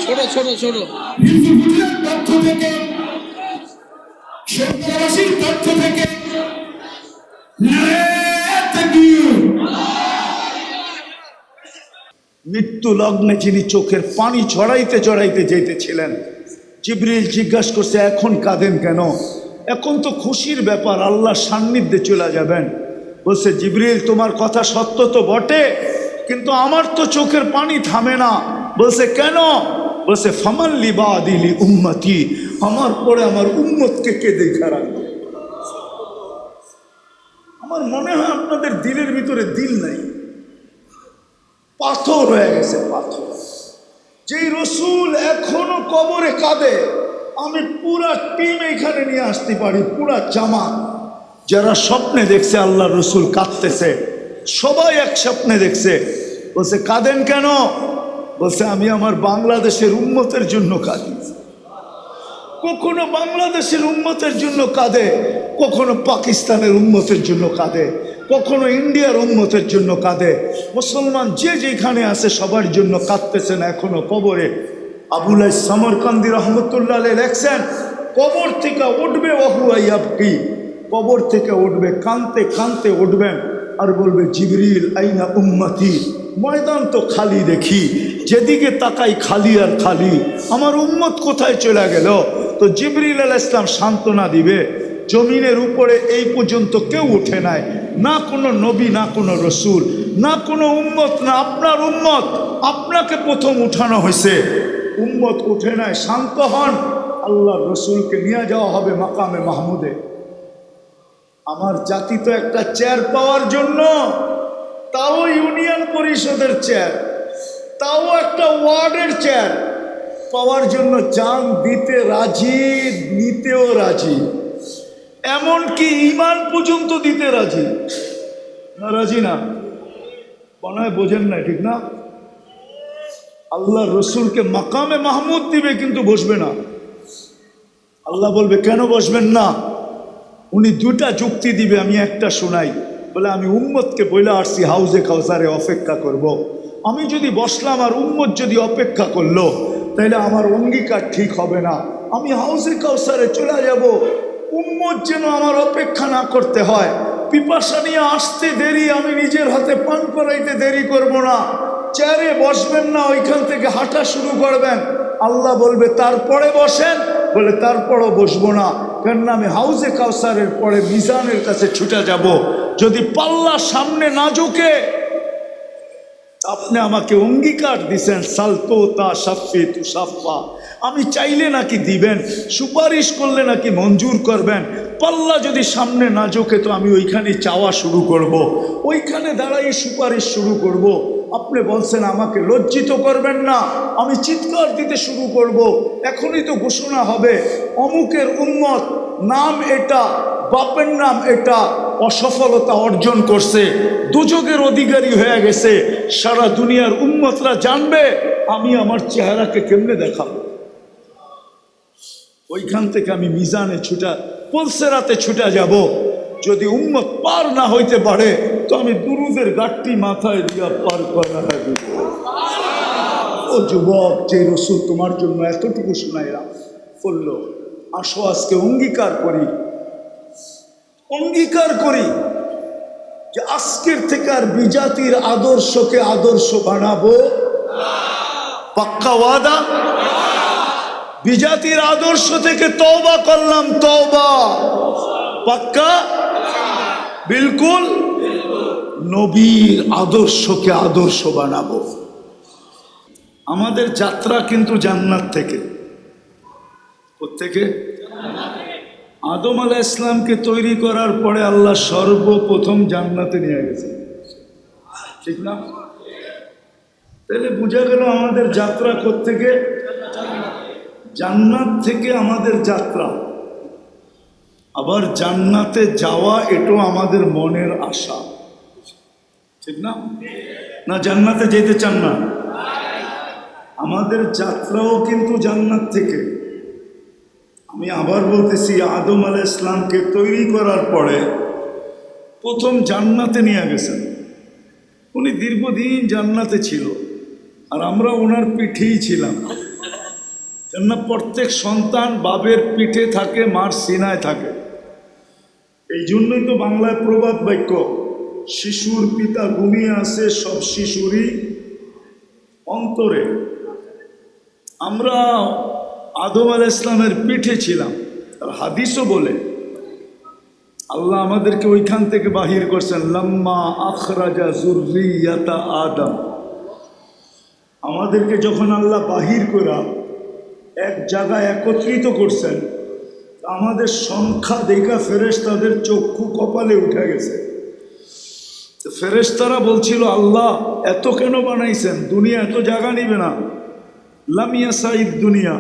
ছোট ছোট ছোট পক্ষ থেকে সন্ত্রাসীর পক্ষ থেকে মৃত্যু লগ্নে যিনি চোখের পানি ছড়াইতে ছড়াইতে যেতেছিলেন, জিবরিল জিজ্ঞাসা করছে এখন কাঁদেন কেন? এখন তো খুশির ব্যাপার, আল্লাহর সান্নিধ্যে চলে যাবেন। বলছে জিবরিল তোমার কথা সত্য তো বটে, কিন্তু আমার তো চোখের পানি থামে না। বলছে কেন? বলছে ফামাল্লি বাদিলি উম্মতি, আমার পরে আমার উম্মতকে কে দেখা রাখবে? আমার মনে হয় আপনাদের দিলের ভিতরে দিল নাই, পাথর হয়ে গেছে পাথর। যেই রসুল এখনো কবরে কাঁদে, আমি পুরা টিম এখানে নিয়ে আসতে পারি, পুরা জামাত যারা স্বপ্নে দেখছে আল্লাহ রসুল কাঁদতেছে, সবাই এক স্বপ্নে দেখছে। বলছে কাঁদেন কেন? বলছে আমি আমার বাংলাদেশের উম্মতের জন্য কাঁদি। কখনো বাংলাদেশের উম্মতের জন্য কাঁদে, কখনো পাকিস্তানের উম্মতের জন্য কাঁদে, কখনো ইন্ডিয়ার উম্মতের জন্য কাঁদে। মুসলমান যে যেখানে আছে সবার জন্য কাঁদতেছেন এখনো কবরে। আবুল সামরকান্দি রহমতুল্লাহ আলাইহি লেখছেন, কবর থেকে উঠবে ওয়াহুয়াইয়াবকি, কবর থেকে উঠবে কাঁদতে কাঁদতে উঠবেন আর বলবে জিবরিল আইনা উম্মতি। ময়দান তো খালি দেখি, যেদিকে তাকাই খালি আর খালি, আমার উম্মত কোথায় চলে গেল? তো জিবরিল আলাইহিস সালাম সান্ত্বনা দিবে, জমিনের উপরে এই পর্যন্ত কেউ উঠে নাই, না কোনো নবী, না কোনো রসুল, না কোনো উম্মত, না আপনার উম্মত। আপনাকে প্রথম উঠানো হয়েছে, উম্মত উঠে নাই, শান্ত হন। আল্লাহ রসুলকে নিয়ে যাওয়া হবে মাকামে মাহমুদে। আমার জাতি তো একটা চেয়ার পাওয়ার জন্য, তাও ইউনিয়ন পরিষদের চেয়ার, তাও একটা ওয়ার্ডের চেয়ার পাওয়ার জন্য জান দিতে রাজি, নিতেও রাজি, এমনকি ইমান পর্যন্ত দিতে রাজি। না রাজি না? মনে হয় বোঝেন না, ঠিক না? আল্লাহ রসুলকে মাকামে মাহমুদ দিবে কিন্তু বসবে না। আল্লাহ বলবে কেন বসবেন না? উনি দুটা যুক্তি দিবে, আমি একটা শোনাই। বলে আমি উম্মতকে বলে আসছি হাউজে কাউসারে অপেক্ষা করব। আমি যদি বসলাম আর উম্মত যদি অপেক্ষা করলো, তাহলে আমার অঙ্গীকার ঠিক হবে না। আমি হাউজে কাউসারে চলে যাব, উম্মত যেন আমার অপেক্ষা না করতে হয়। পিপাসা নিয়ে আসতে দেরি, আমি নিজের হাতে পান করাইতে দেরি করব না। চেয়ারে বসবেন না, ওইখান থেকে হাঁটা শুরু করবেন। আল্লাহ বলবে তারপরে বসেন, বলে তারপরও বসবো না, কেননা আমি হাউজে কাউসারের পরে মিজানের কাছে ছুটে যাব। যদি পাল্লা সামনে না ঝুঁকে, আপনি আমাকে অঙ্গীকার দিছেন সালতো তা সাফি তু সাফা, আমি চাইলে নাকি দিবেন, সুপারিশ করলে নাকি মঞ্জুর করবেন। পাল্লা যদি সামনে না ঝোঁকে তো আমি ওইখানে চাওয়া শুরু করব, ওইখানে দাঁড়াই সুপারিশ শুরু করব। আপনি বলছেন আমাকে লজ্জিত করবেন না, আমি চিৎকার দিতে শুরু করব। এখনই তো ঘোষণা হবে অমুকের উম্মত, নাম এটা, বাপের নাম এটা, অসফলতা অর্জন করছে, দুযোগের অধিকারী হয়ে গেছে। সারা দুনিয়ার উম্মতরা জানবে আমি আমার চেহারাকে কেমনে দেখাবো। ওইখান থেকে আমি মিজানে ছুটা, পুলসেরাতে ছুটা যাব। যদি উম্মত পার না হইতে পারে তো আমি দুরুদের গাঠটি মাথায় দিয়া পার করা হবে। ও যুবক, যে রসুল তোমার জন্য এতটুকু শোনাইলাম বলল, আসো আজকে অঙ্গীকার করি, অঙ্গীকার করি যে আজকের থেকে আর বিজাতির আদর্শকে আদর্শ বানাবো। পাক্কা ওয়াদা? বিজাতির আদর্শ থেকে তওবা করলাম, তওবা। পাক্কা? বিলকুল। নবীর আদর্শকে আদর্শ বানাবো। আমাদের যাত্রা কিন্তু জান্নাত থেকে। কোত্থেকে? আদম আলাইহিস সালামকে তৈরি করার পরে আল্লাহ সর্বপ্রথম জান্নাতে নিয়ে গেছে, ঠিক না? তাহলে বোঝা গেল আমাদের যাত্রা কোত্থেকে? জান্নাত থেকে আমাদের যাত্রা। আবার জান্নাতে যাওয়া এটাও আমাদের মনের আশা, ঠিক না? না জান্নাতে যেতে চান না? আমাদের যাত্রাও কিন্তু জান্নাত থেকে। আমি আবার বলতেছি, আদম আলাইহিস সালামকে তৈরি করার পরে প্রথম জান্নাতে নিয়ে গেছেন। উনি দীর্ঘদিন জান্নাতে ছিল আর আমরা ওনার পিঠেই ছিলাম। কেননা প্রত্যেক সন্তান বাবের পিঠে থাকে, মার সিনায় থাকে। এই জন্যই তো বাংলায় প্রবাদ বাক্য, শিশুর পিতা ঘুমিয়ে আছে সব শিশুরই অন্তরে। আমরা আদম আলাইহিস ইসলামের পিঠে ছিলাম, আর হাদিসও বলে আল্লাহ আমাদেরকে ওইখান থেকে বাহির করছেন, লাম্মা আখরাজা যুররিয়াতা আদম। আমাদেরকে যখন আল্লাহ বাহির করা এক জায়গায় একত্রিত করছেন, আমাদের সংখ্যা দেখা ফেরেশতাদের চক্ষু কপালে উঠে গেছে। ফেরেশতারা বলছিল, আল্লাহ এত কেন বানাইছেন? দুনিয়া এত জায়গা নিবে না। লামিয়া সাইদ দুনিয়া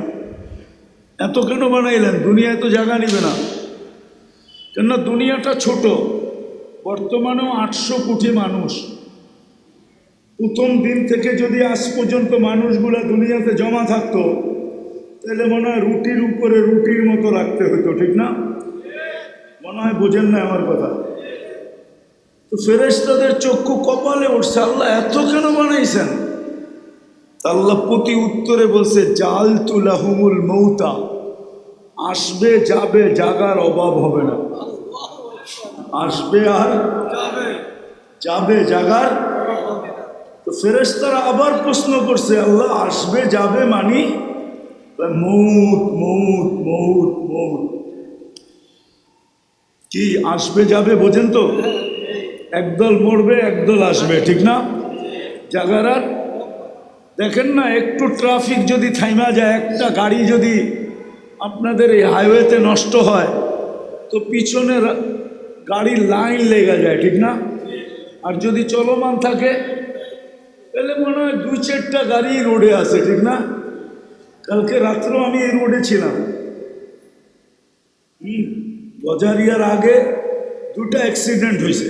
এত কেন বানাইলেন? দুনিয়া এত জায়গা নিবে না। কেননা দুনিয়াটা ছোট, বর্তমানেও 800 কোটি মানুষ। প্রথম দিন থেকে যদি আজ পর্যন্ত মানুষগুলা দুনিয়াতে জমা থাকতো, তাহলে মনে হয় রুটির উপরে রুটির মতো রাখতে হতো, ঠিক না? মনে হয় বোঝেন না আমার কথা। তো ফেরেশতাদের চক্ষু কপালে উঠছে, আল্লাহ এত কেন বানাইছেন? আল্লাহ প্রতি উত্তরে বলছে, জাআলতু লাহুমুল মৌতা, আসবে যাবে, জাগার অভাব হবে না। আসবে আর যাবে, জাগার। তো ফেরেশতারা আবার প্রশ্ন করছে, আল্লাহ আসবে যাবে মানি? মৌত মৌত মৌত মৌত। কি আসবে যাবে বোঝেন তো? একদল মরবে, একদল আসবে, ঠিক না? জাগার আর দেখেন না, একটু ট্রাফিক যদি থাইমা যায়, একটা গাড়ি যদি আপনাদের এই হাইওয়েতে নষ্ট হয়, তো পিছনের গাড়ির লাইন লেগে যায়, ঠিক না? আর যদি চলমান থাকে, তাহলে মনে হয় 2-4টা গাড়ি রোডে আছে, ঠিক না? কালকে রাত্রেও আমি এই রোডে ছিলাম। গজারিয়ার আগে 2টা অ্যাক্সিডেন্ট হয়েছে,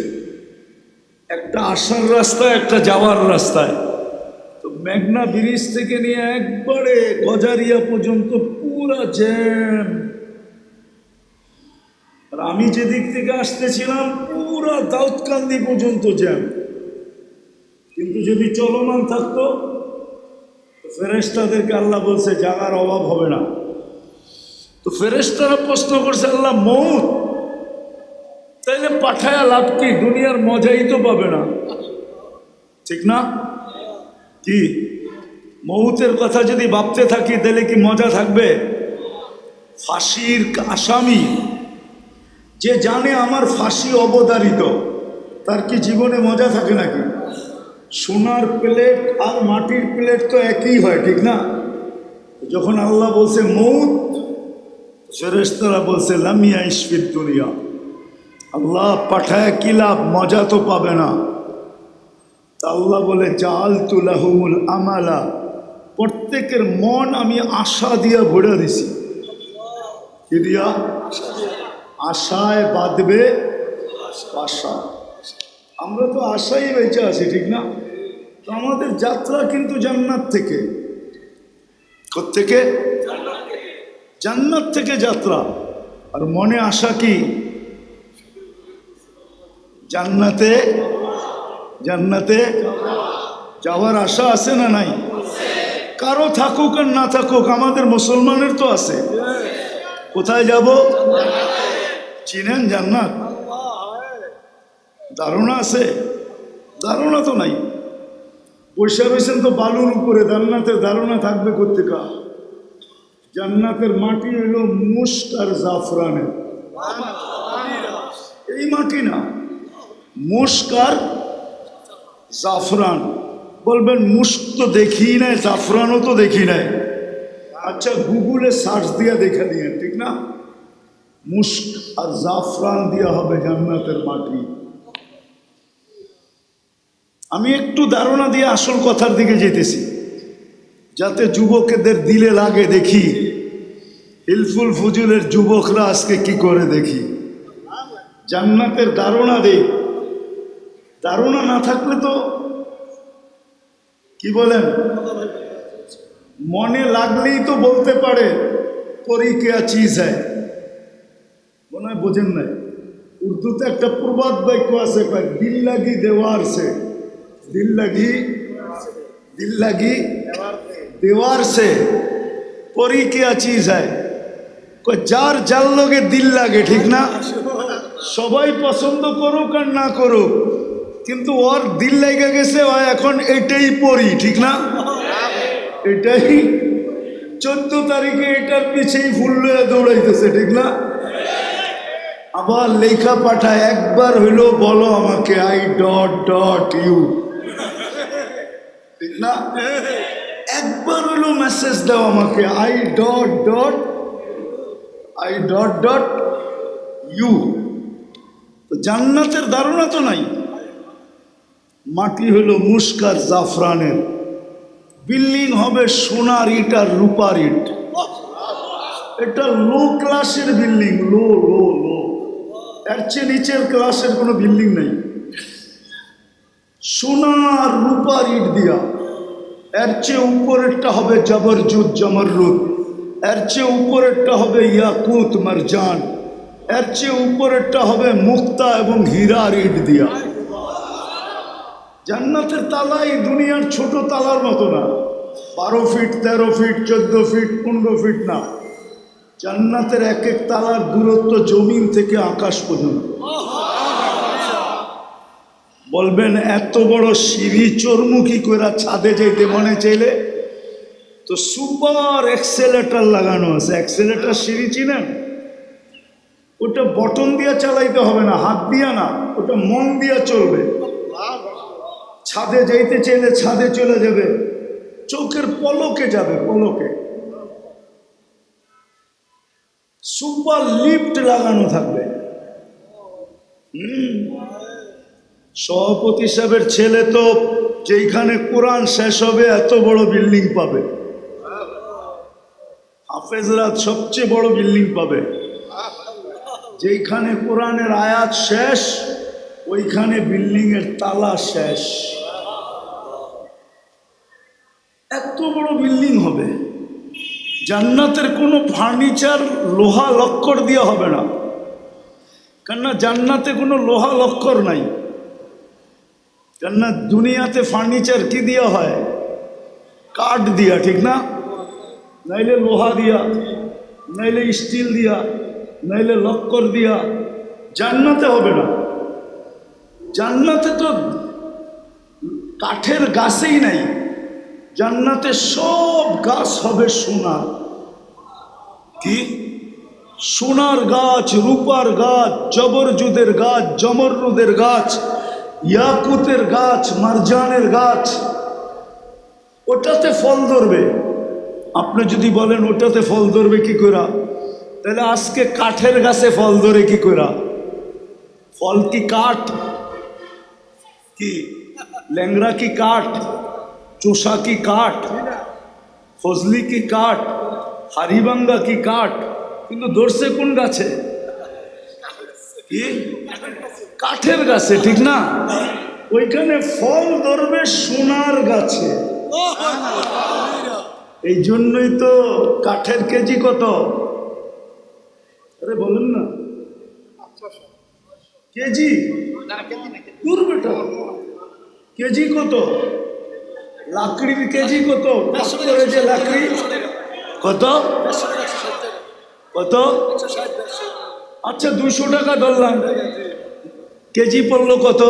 একটা আসার রাস্তায়, একটা যাওয়ার রাস্তায়। তো মেঘনা ব্রিজ থেকে নিয়ে একবারে গজারিয়া পর্যন্ত পুরা জ্যাম। আর আমি যেদিক থেকে আসতেছিলাম পুরা দাউদকান্দি পর্যন্ত জ্যাম। কিন্তু যদি চলমান থাকতো, ফেরেশতাদেরকে আল্লাহ বলছে জাগার অভাব হবে না। তো ফেরেশতারা প্রশ্ন করছে, আল্লাহ মৌত তাইলে পাঠায়া লাভ কি? দুনিয়ার মজাই তো পাবে না, ঠিক না? কি মৌতের কথা যদি ভাবতে থাকি, তাহলে কি মজা থাকবে? ফাঁসির আসামি যে জানে আমার ফাঁসি অবধারিত, তার কি জীবনে মজা থাকে নাকি? সোনার প্লেট আর মাটির প্লেট তো একই হয়, ঠিক না? যখন আল্লাহ বলছে মৌত, ফেরেশতারা বলছে লামিয়া ইশফিদ দুনিয়া, আল্লাহ পাঠায় কি লাভ? মজা তো পাবে না। তা আল্লাহ বলে জাআলতু লাহুমুল আমালা, প্রত্যেকের মন আমি আশা দিয়া ভরে দিছি। কি দিয়া? আশায় বাঁধবে আশা। আমরা তো আশাই বেঁচে আছি, ঠিক না? তো আমাদের যাত্রা কিন্তু জান্নাত থেকে। কোত্থেকে? জান্নাত থেকে যাত্রা। আর মনে আশা কি? জান্নাতে, জান্নাতে যাওয়ার আশা আছে না নাই? কারো থাকুক আর না থাকুক, আমাদের মুসলমানের তো আছে। কোথায় যাব? চিনেন জান্নাত? ধারণা আছে? ধারণা তো নাই। পয়সা রয়েছেন তো বালুর উপরে, জান্নাতের ধারণা থাকবে কোথেকে? জান্নাতের মাটি হইল মুস্ক আর জাফরানের। এই মাটি না, মুস্ক আর জাফরান। বলবেন মুস্ক তো দেখি নাই, জাফরানও তো দেখি নাই। আচ্ছা গুগলে সার্চ দিয়া দেখে নিয়ে, ঠিক না? মুস্ক আর জাফরান দিয়া হবে জান্নাতের মাটি। আমি একটু ধারণা দিয়ে আসল কথার দিকে যেতেছি, যাতে যুবকদের দিলে লাগে। দেখি হিলফুল ফুজুলের যুবকরা আজকে কি করে, দেখি জান্নাতের ধারণা দেই। ধারণা না থাকলে তো কি বলেন, মনে লাগলেই তো বলতে পারে পরি কেয়া চিজ হ্যায়। মনে হয় বোঝেন নাই? উর্দুতে একটা প্রবাদ বাক্য আছে, দিল লাগি দেওয়ার সে, দিল লাগি, দিল লাগি দেওয়ার সে। পরি क्या चीज है যার যার লগে দিল লাগে ঠিক না সবাই পছন্দ করুক আর না করুক কিন্তু ওর দিল লেগে গেছে ও এখন এটাই পরি ঠিক না এটাই 14 তারিখে এটার পিছেই ফুল লয়ে দৌড়াইতেছে ঠিক না আবার লেখা পাঠায় একবার হইলো বলো আমাকে আই ডট ডট ইউ ঠিক না একবার হইলো মেসেজ দাও আমাকে আই ডট ডট ইউ তো জান্নাতের ধারণা তো নাই মাটি হলো মুস্কার জাফরানের বিল্ডিং হবে সোনার ইট আর রূপার ইট এটা লো ক্লাসের বিল্ডিং লো লো লো এর চেয়ে নিচের ক্লাসের কোনো বিল্ডিং নাই সোনার রূপার ইট দিয়া এর চেয়ে উপরেরটা হবে জবরজুদ জমররুদ এর চেয়ে উপরেরটা হবে ইয়াকুত মারজান এর চেয়ে উপরেরটা হবে মুক্তা এবং হীরার ইট দিয়া জান্নাতের তালা এই দুনিয়ার ছোট তালার মতো না 12 ফিট 13 ফিট 14 ফিট 15 ফিট না জান্নাতের এক এক তালার দূরত্ব জমিন থেকে আকাশ পর্যন্ত বলবেন এত বড় সিঁড়ি চোরমুখী করে ছাদে যেতে মনে চাইলে তো সুপার এক্সেলেটার লাগানো আছে এক্সেলেটার সিঁড়ি চিনেন ওটা বটন দিয়ে চালাইতে হবে না হাত দিয়া না ওটা মন দিয়া চলবে ছাদে যাইতে চাইলে ছাদে চলে যাবে চোখের পলকে যাবে পলকে সুপার লিফট লাগানো থাকবে সভাপতি সাহেবের ছেলে তো যেইখানে কোরআন শেষ হবে এত বড় বিল্ডিং পাবে হাফেজরা সবচেয়ে বড় বিল্ডিং পাবে যেইখানে কোরআনের আয়াত শেষ ওইখানে বিল্ডিং এর তালা শেষ এত বড় বিল্ডিং হবে জান্নাতের কোনো ফার্নিচার লোহা লক্কর দিয়ে হবে না কেননা জান্নাতে কোনো লোহা লক্কর নাই কেননা দুনিয়াতে ফার্নিচার কি দিয়া হয় কাঠ দিয়া ঠিক না নাইলে লোহা দিয়া নাইলে স্টিল দিয়া নাইলে লক্কর দিয়া জান্নাতে হবে না জান্নাতে তো কাঠের গাছেই নাই জান্নাতে সব গাছ হবে সোনা কি সোনার গাছ রূপার গাছ জবরজুদের গাছ জমররুদের গাছ ইয়াকুতের গাছ মারজানের গাছ ওটাতে ফল ধরবে আপনি যদি বলেন ওটাতে ফল ধরবে কি করে তাহলে আজকে কাঠের গাছে ফল ধরে কি করে ফল কি কাঠ কি ল্যাংড়া কি কাঠ চোষা কি কাঠ ফজলি কি কাঠ হারিবাঙ্গা কি কাঠ কিন্তু ধরছে কোন গাছে কি কাঠের গাছে ঠিক না ওইখানে ফল ধরবে সোনার গাছে এই জন্যই তো কাঠের কেজি কত আরে বলুন না কেজি দূর বেটা কেজি কত লাকড়ির কেজি কত যে লাকড়ি কত কত আচ্ছা 200 টাকা ধরলাম কেজি পড়লো কত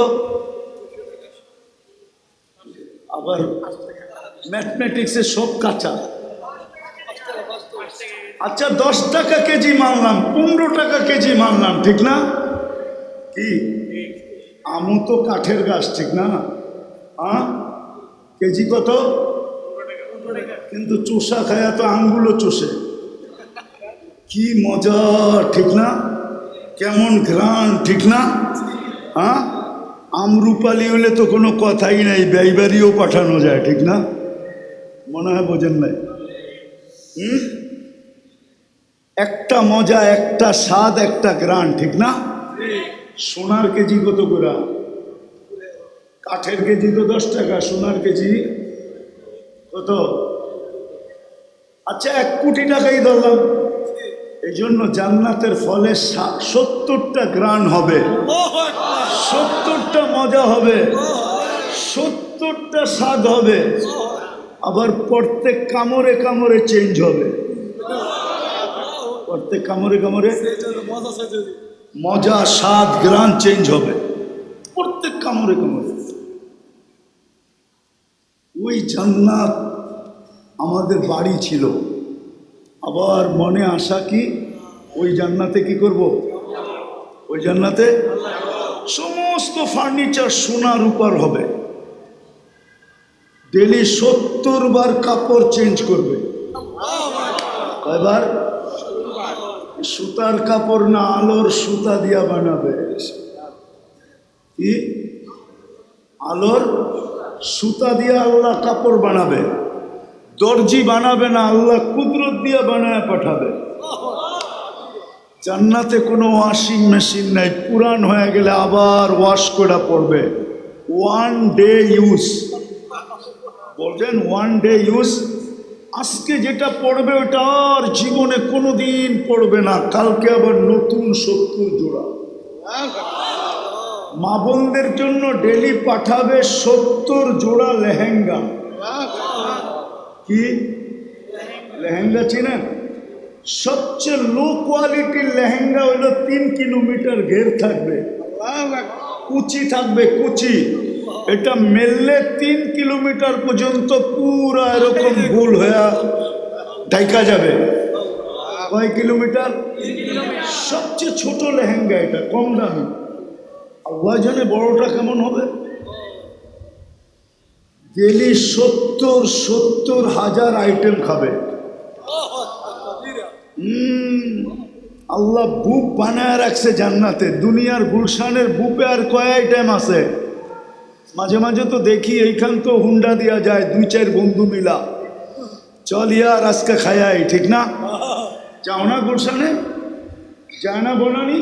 আবার ম্যাথমেটিক্সে সব কাঁচা আচ্ছা 10 টাকা কেজি মানলাম 15 টাকা কেজি মানলাম ঠিক না কি আমু তো কাঠের গাছ ঠিক না হ্যাঁ কেজি কত কিন্তু চোষা খায়া তো আঙ্গুলো চষে কি মজা ঠিক না কেমন ঘ্রাণ ঠিক না হ্যাঁ আমরুপালি হলে তো কোনো কথাই নাই ব্যয়বাড়িও পাঠানো যায় ঠিক না মনে হয় বোঝেন নাই একটা মজা একটা স্বাদ একটা ঘ্রাণ ঠিক না সোনার কেজি কত করে কাঠের কেজি তো 10 টাকা সোনার কেজি কত আচ্ছা 1 কোটি টাকাই ধরলাম এই জন্য জান্নাতের ফলে 70টা গ্রান হবে 70টা মজা হবে 70টা স্বাদ হবে আবার প্রত্যেক কামড়ে কামড়ে চেঞ্জ হবে প্রত্যেক কামড়ে কামড়ে মজা, স্বাদ, গ্রান চেঞ্জ হবে প্রত্যেক কামড়ে কামড়ে। ওই জান্নাত আমাদের বাড়ি ছিল। আবার মনে আশা কি ওই জান্নাতে কি করব? ওই জান্নাতে সমস্ত ফার্নিচার সোনা রূপার হবে। ডেলি 70 বার কাপড় চেঞ্জ করবে। কয়বার? সুতার কাপড় না, আলোর সুতা দিয়া বানাবে। কি? আলোর সুতা দিয়া আল্লাহ কাপড় বানাবে। দর্জি বানাবে না, আল্লাহ কুদরত দিয়া বানায় পাঠাবে। জান্নাতে কোনো ওয়াশিং মেশিন নাই, পুরান হয়ে গেলে আবার ওয়াশ করে পড়বে। 1 ডে ইউজ, বলছেন 1 ডে ইউজ। আজকে যেটা পড়বে ওটা আর জীবনে কোনোদিন পড়বে না, কালকে আবার নতুন 70 জোড়া। মা বোনদের জন্য ডেলি পাঠাবে 70 জোড়া লেহেঙ্গা। কি লেহেঙ্গা চিনেন? সবচেয়ে লো কোয়ালিটির লেহেঙ্গা হলো 3 কিলোমিটার ঘের থাকবে, কুচি থাকবে, কুচি। এটা মেললে 3 কিলোমিটার পর্যন্ত পুরো এরকম গোল হয়ে ঢাকা যাবে। কয় কিলোমিটার? সবচেয়ে ছোট লেহেঙ্গা, এটা কম দামি। আল্লাহ জানে বড়টা কেমন হবে। ডেলি 70 হাজার আইটেম খাবে। আল্লাহ বুক বানায় রাখছে জান্নাতে। দুনিয়ার গুলশানের বুকে আর কয় আইটেম আছে? মাঝে মাঝে তো দেখি এইখান তো হুন্ডা দেওয়া যায়, 2-4 বন্ধু মিলা, চল ইয়ার আজকে খায়াই, ঠিক না? যাও না গুলশানে? যায় না বনানি?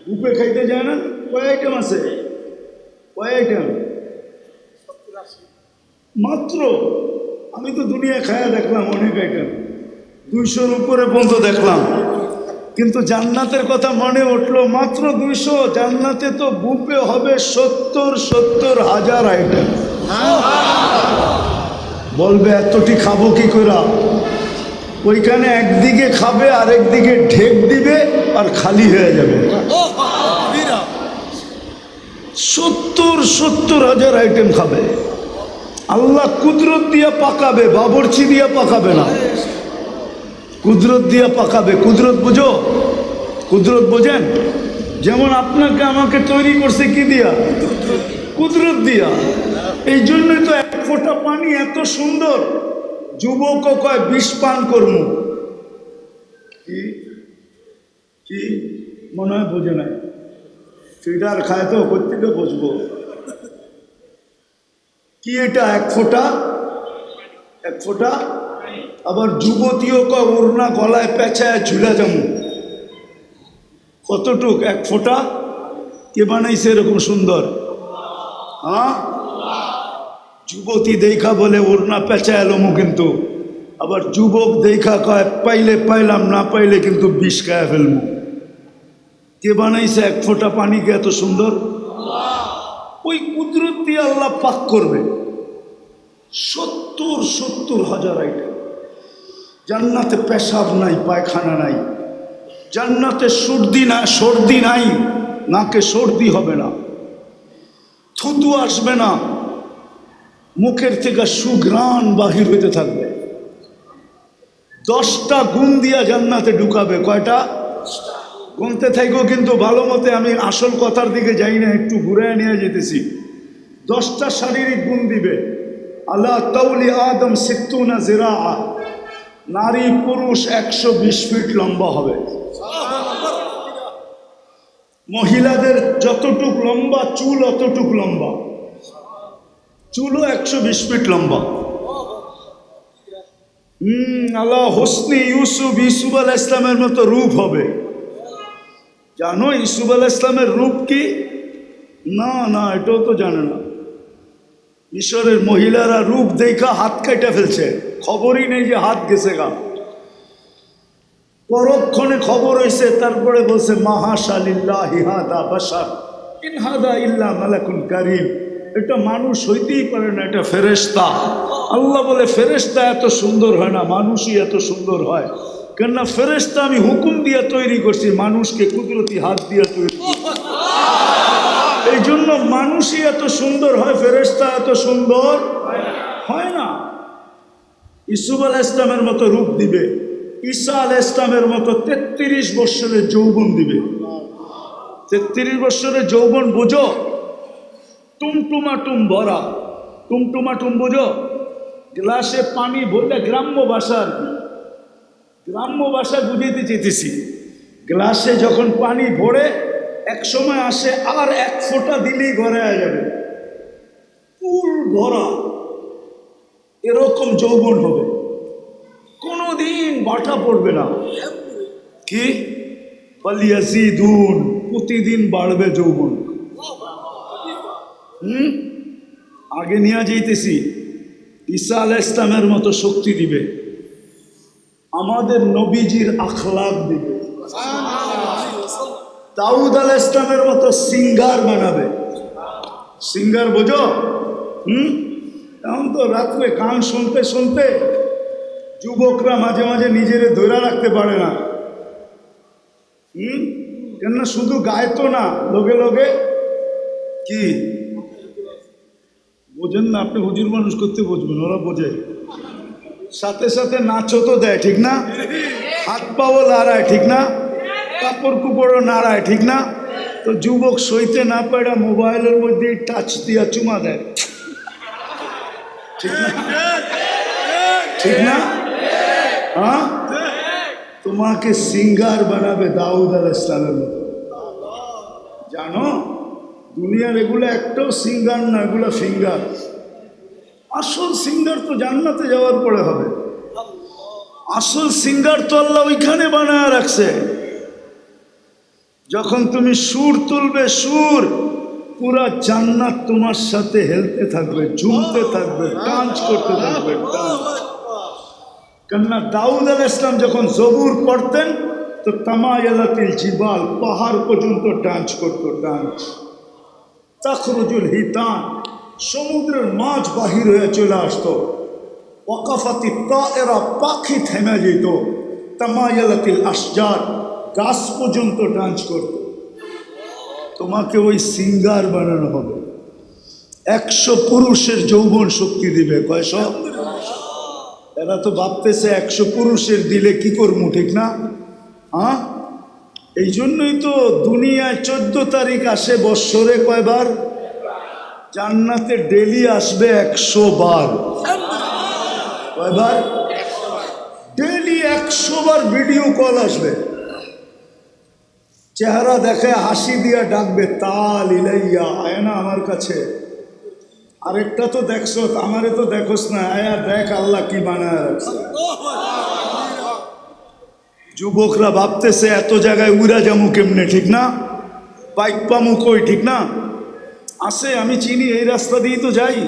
বুকে খাইতে যায় না? কয় আইটেম আছে? কয় আইটেম? মাত্র। আমি তো দুনিয়া খায়া দেখলাম অনেক আইটেম, 200-র উপরে পর্যন্ত দেখলাম। কিন্তু জান্নাতের কথা মনে উঠলো, মাত্র 200। জান্নাতে তো বুফে হবে 70 হাজার আইটেম। বলবে এতটি খাবো কি করে? ওইখানে একদিকে খাবে আর একদিকে ঢেক দিবে আর খালি হয়ে যাবে। 70 হাজার আইটেম খাবে। আল্লাহ কুদরত দিয়া পাকাবে, বাবরচি দিয়া পাকাবে না, কুদরত দিয়া পাকাবে। কুদরত বুঝো? কুদরত বোঝেন? যেমন আপনাকে আমাকে তৈরি করছে কি দিয়া? কুদরত দিয়া। এই জন্যই তো 1 ফোঁটা পানি এত সুন্দর। যুবক কয় 20 পান করমু। কি কি মনে হয় বোঝে নাই? ফিডার খায় তো, কোথেকে বুঝবো? কি এটা 1 ফোঁটা? 1 ফোঁটা। আবার যুবতীও কয় ওড়না গলায় পেঁচায় ঝুলে যাবো। কতটুক? 1 ফোঁটা। কে বানাইছে এরকম সুন্দর? হ্যাঁ, যুবতী দেখা বলে ওড়না পেঁচায় এলমু, কিন্তু আবার যুবক দেখা কয় পাইলে পাইলাম, না পাইলে কিন্তু বিষ খায়া ফেলমু। কে বানাইছে 1 ফোঁটা পানিকে এত সুন্দর? ওই কুদরত দিয়ে আল্লাহ পাক করবে 70 হাজার আইটেম। জান্নাতে পেশাব নাই, পায়খানা নাই। জান্নাতে সর্দি নাই, নাকে সর্দি হবে না, থুতু আসবে না, মুখের থেকে সুঘ্রাণ বাহির হইতে থাকবে। 10টা গুণ দিয়া জান্নাতে ঢুকাবে। কয়টা? গুনতে থাকো, কিন্তু ভালো মতে। আমি আসল কথার দিকে যাই না, একটু ঘুরে নিয়ে যেতেছি। 10টা শারীরিক গুণ দিবে। আল্লাহ তাউলি আদম 60 জিরা, নারী পুরুষ 120 ফিট লম্বা হবে। মহিলাদের যতটুক লম্বা চুল অতটুক লম্বা, চুলও 120 ফিট লম্বা। আল্লাহ হোসনি ইউসুফ আলাইহিস ইসলামের মতো রূপ হবে। জানো ইউসুফ আলাইহিস ইসলামের রূপ কি? না না, এটাও তো জানে না। মিশরের মহিলারা রূপ দেখা হাত কেটে ফেলছে, খবরই নেই যে হাত গেছে গা। পরক্ষণে খবর হয়েছে, তারপরে বলছে মাহাশা লিল্লাহি হাদা বাশার ইন হাদা ইল্লা মালাকুন কারীম। এটা মানুষ হইতেই পারে না, এটা ফেরেশতা। আল্লাহ বলে ফেরেশতা এত সুন্দর হয় না, মানুষই এত সুন্দর হয়। কেননা ফেরেশতা আমি হুকুম দিয়ে তৈরি করছি, মানুষকে কুদরতি হাত দিয়ে তৈরি করছি। এই জন্য মানুষই এত সুন্দর হয়, ফেরেশতা এত সুন্দর হয় না। ইসুফ আলাইহিস সালামের মতো রূপ দিবে, ঈসা আলাইহিস সালামের মতো 33 বছরের যৌবন দিবে। 33 বছরের যৌবন বোঝো, টুমটুমাটুম ভরা, টুমটুমাটুম বোঝো, গ্লাসে পানি ভরলে, গ্রাম্য ভাষা আর কি, গ্রাম্য ভাষা বুঝাইতে চেয়েছি। গ্লাসে যখন পানি ভরে এক সময় আসে আর 1 ফোঁটা দিলেই ঘরে আয়া যাবে, ফুল ভরা, এরকম যৌবন হবে, কোনোদিন বাটা পড়বে না। কি ফালিয়াজিদুন, প্রতিদিন বাড়বে যৌবন। আগে নিয়ে যাইতেছি, ঈসা আলাইহিস সালামের মতো শক্তি দিবে, আমাদের নবীজির আখলাক দিবে, দাউদ আলাইহিস সালামের মতো সিঙ্গার বানাবে। সিঙ্গার বোঝো? এখন তো রাত্রে গান শুনতে শুনতে যুবকরা মাঝে মাঝে নিজেরে ধরে রাখতে পারে না। কেননা শুধু গায় তো না, লগে লগে কি বোঝেন না আপনি, হুজুর মানুষ করতে বুঝবেন, ওরা বোঝে, সাথে সাথে নাচও তো দেয়, ঠিক না? হাত পাও নাড়ায়, ঠিক না? কাপড় কুপড়ও নাড়ায়, ঠিক না? তো যুবক সইতে না পারে মোবাইলের মধ্যে টাচ দিয়া চুমা দেয়, ঠিক না? ঠিক না? হ্যাঁ, তোমাকে সিঙ্গার বানাবে দাউদ আলাইহিস সালামের মতো। জানো দুনিয়ার এগুলো একটাও সিঙ্গার না, এগুলো ফিঙ্গার। আসল সিঙ্গার তো জান্নাতে যাওয়ার পরে হবে। আসল সিঙ্গার তো আল্লাহ ওইখানে বানায় রাখছে। যখন তুমি সুর তুলবে, সুর পুরা জান্নাত তোমার সাথে হেলতে থাকবে, ঝুমতে থাকবে, ডান্স করতে থাকবে। কেননা দাউদ আলাইহিস সালাম যখন জবুর পড়তেন তো তামায়ালাতিল জিবাল, পাহাড় পর্যন্ত ডান্স করতো, ডান্স। তাখরুজুল হিতান, সমুদ্রের মাছ বাহির হয়ে চলে আসতো। ওয়াকাফাতি তায়রা, পাখি থেমে যেত। তামায়ালাতিল আশজার, গাছ পর্যন্ত ডান্স করত। তোমাকে ওই সিঙ্গার বানানো হবে। 100 পুরুষের যৌবন শক্তি দিবে। কয়শো? এরা তো ভাবতেছে 100 পুরুষের দিলে কি করবো, ঠিক না? হ্যাঁ, এই জন্যই তো দুনিয়ায় 14 তারিখ আসে বৎসরে কয়বার? জান্নাতে ডেলি আসবে 100 বার। কয়বার? ডেলি 100 বার ভিডিও কল আসবে, চেহারা দেখে হাসি দিয়া ডাকবে, তাল ইলাইয়া, আয় না আমার কাছে। আরেকটা তো দেখছো, আমারে তো দেখোস না, আয়া দেখ আল্লাহ কি বানায় রাখছে। যুবকরা ভাবতেছে এত জায়গায় উড়া যামু কেমনে, ঠিক না? বাইক পামু কই, ঠিক না? আসে, আমি চিনি, এই রাস্তা দিয়েই তো যাই,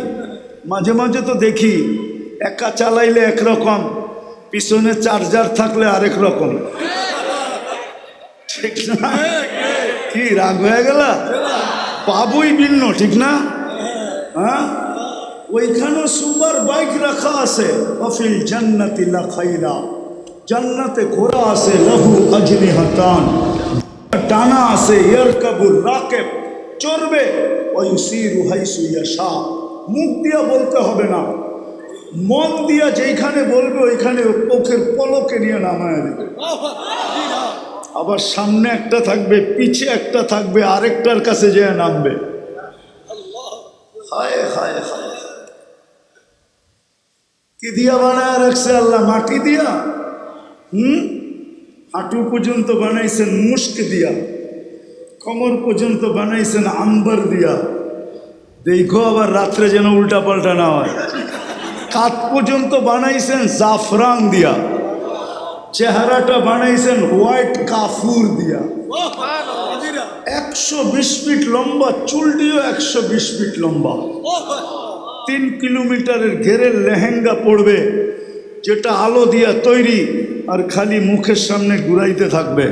মাঝে মাঝে তো দেখি একা চালাইলে একরকম, পিছনে চার্জার থাকলে আরেক রকম, ঠিক না? কি রাগ হয়ে গেল? বাবুই ভিন্ন, ঠিক না? হ্যাঁ, ওইখানেও সুপার বাইক রাখা আছে। অফিল জান্নাতি লাখাইলা, জান্নাতে ঘোড়া আছে, লাহু আজনিহাতান, ডানা আছে, ইয়ারকাবুর রাকিব, চড়বে, ওয়ায়ুসিরু হাইসু ইয়াশা। মুখ দিয়া বলতে হবে না, মন দিয়া যেখানে বলবে ওইখানে চোখের পলকে নিয়ে নামায় দেবে। আবার সামনে একটা থাকবে, পিছে একটা থাকবে, আরেকটার কাছে যেয়ে নামবে। হায় হায় হায়, কি দিয়া বানায় রাখছে আল্লাহ? মাটি দিয়া। হাঁটু পর্যন্ত বানাইছেন মুস্ক দিয়া, কোমর পর্যন্ত বানাইছেন আম্বার দিয়া। দেখো আবার রাত্রে যেন উল্টা পাল্টা না হয়। কাত পর্যন্ত বানাইছেন জাফরান দিয়া, চেহারাটা বানাইছেন হোয়াইট কাফুর দিয়া। 120 ফিট লম্বা, চুলটিও 120 ফিট লম্বা। 3 কিলোমিটারের ঘেরের লেহেঙ্গা পড়বে, যেটা আলো দিয়া তৈরি, আর খালি মুখের সামনে ঘুরাইতে থাকবে।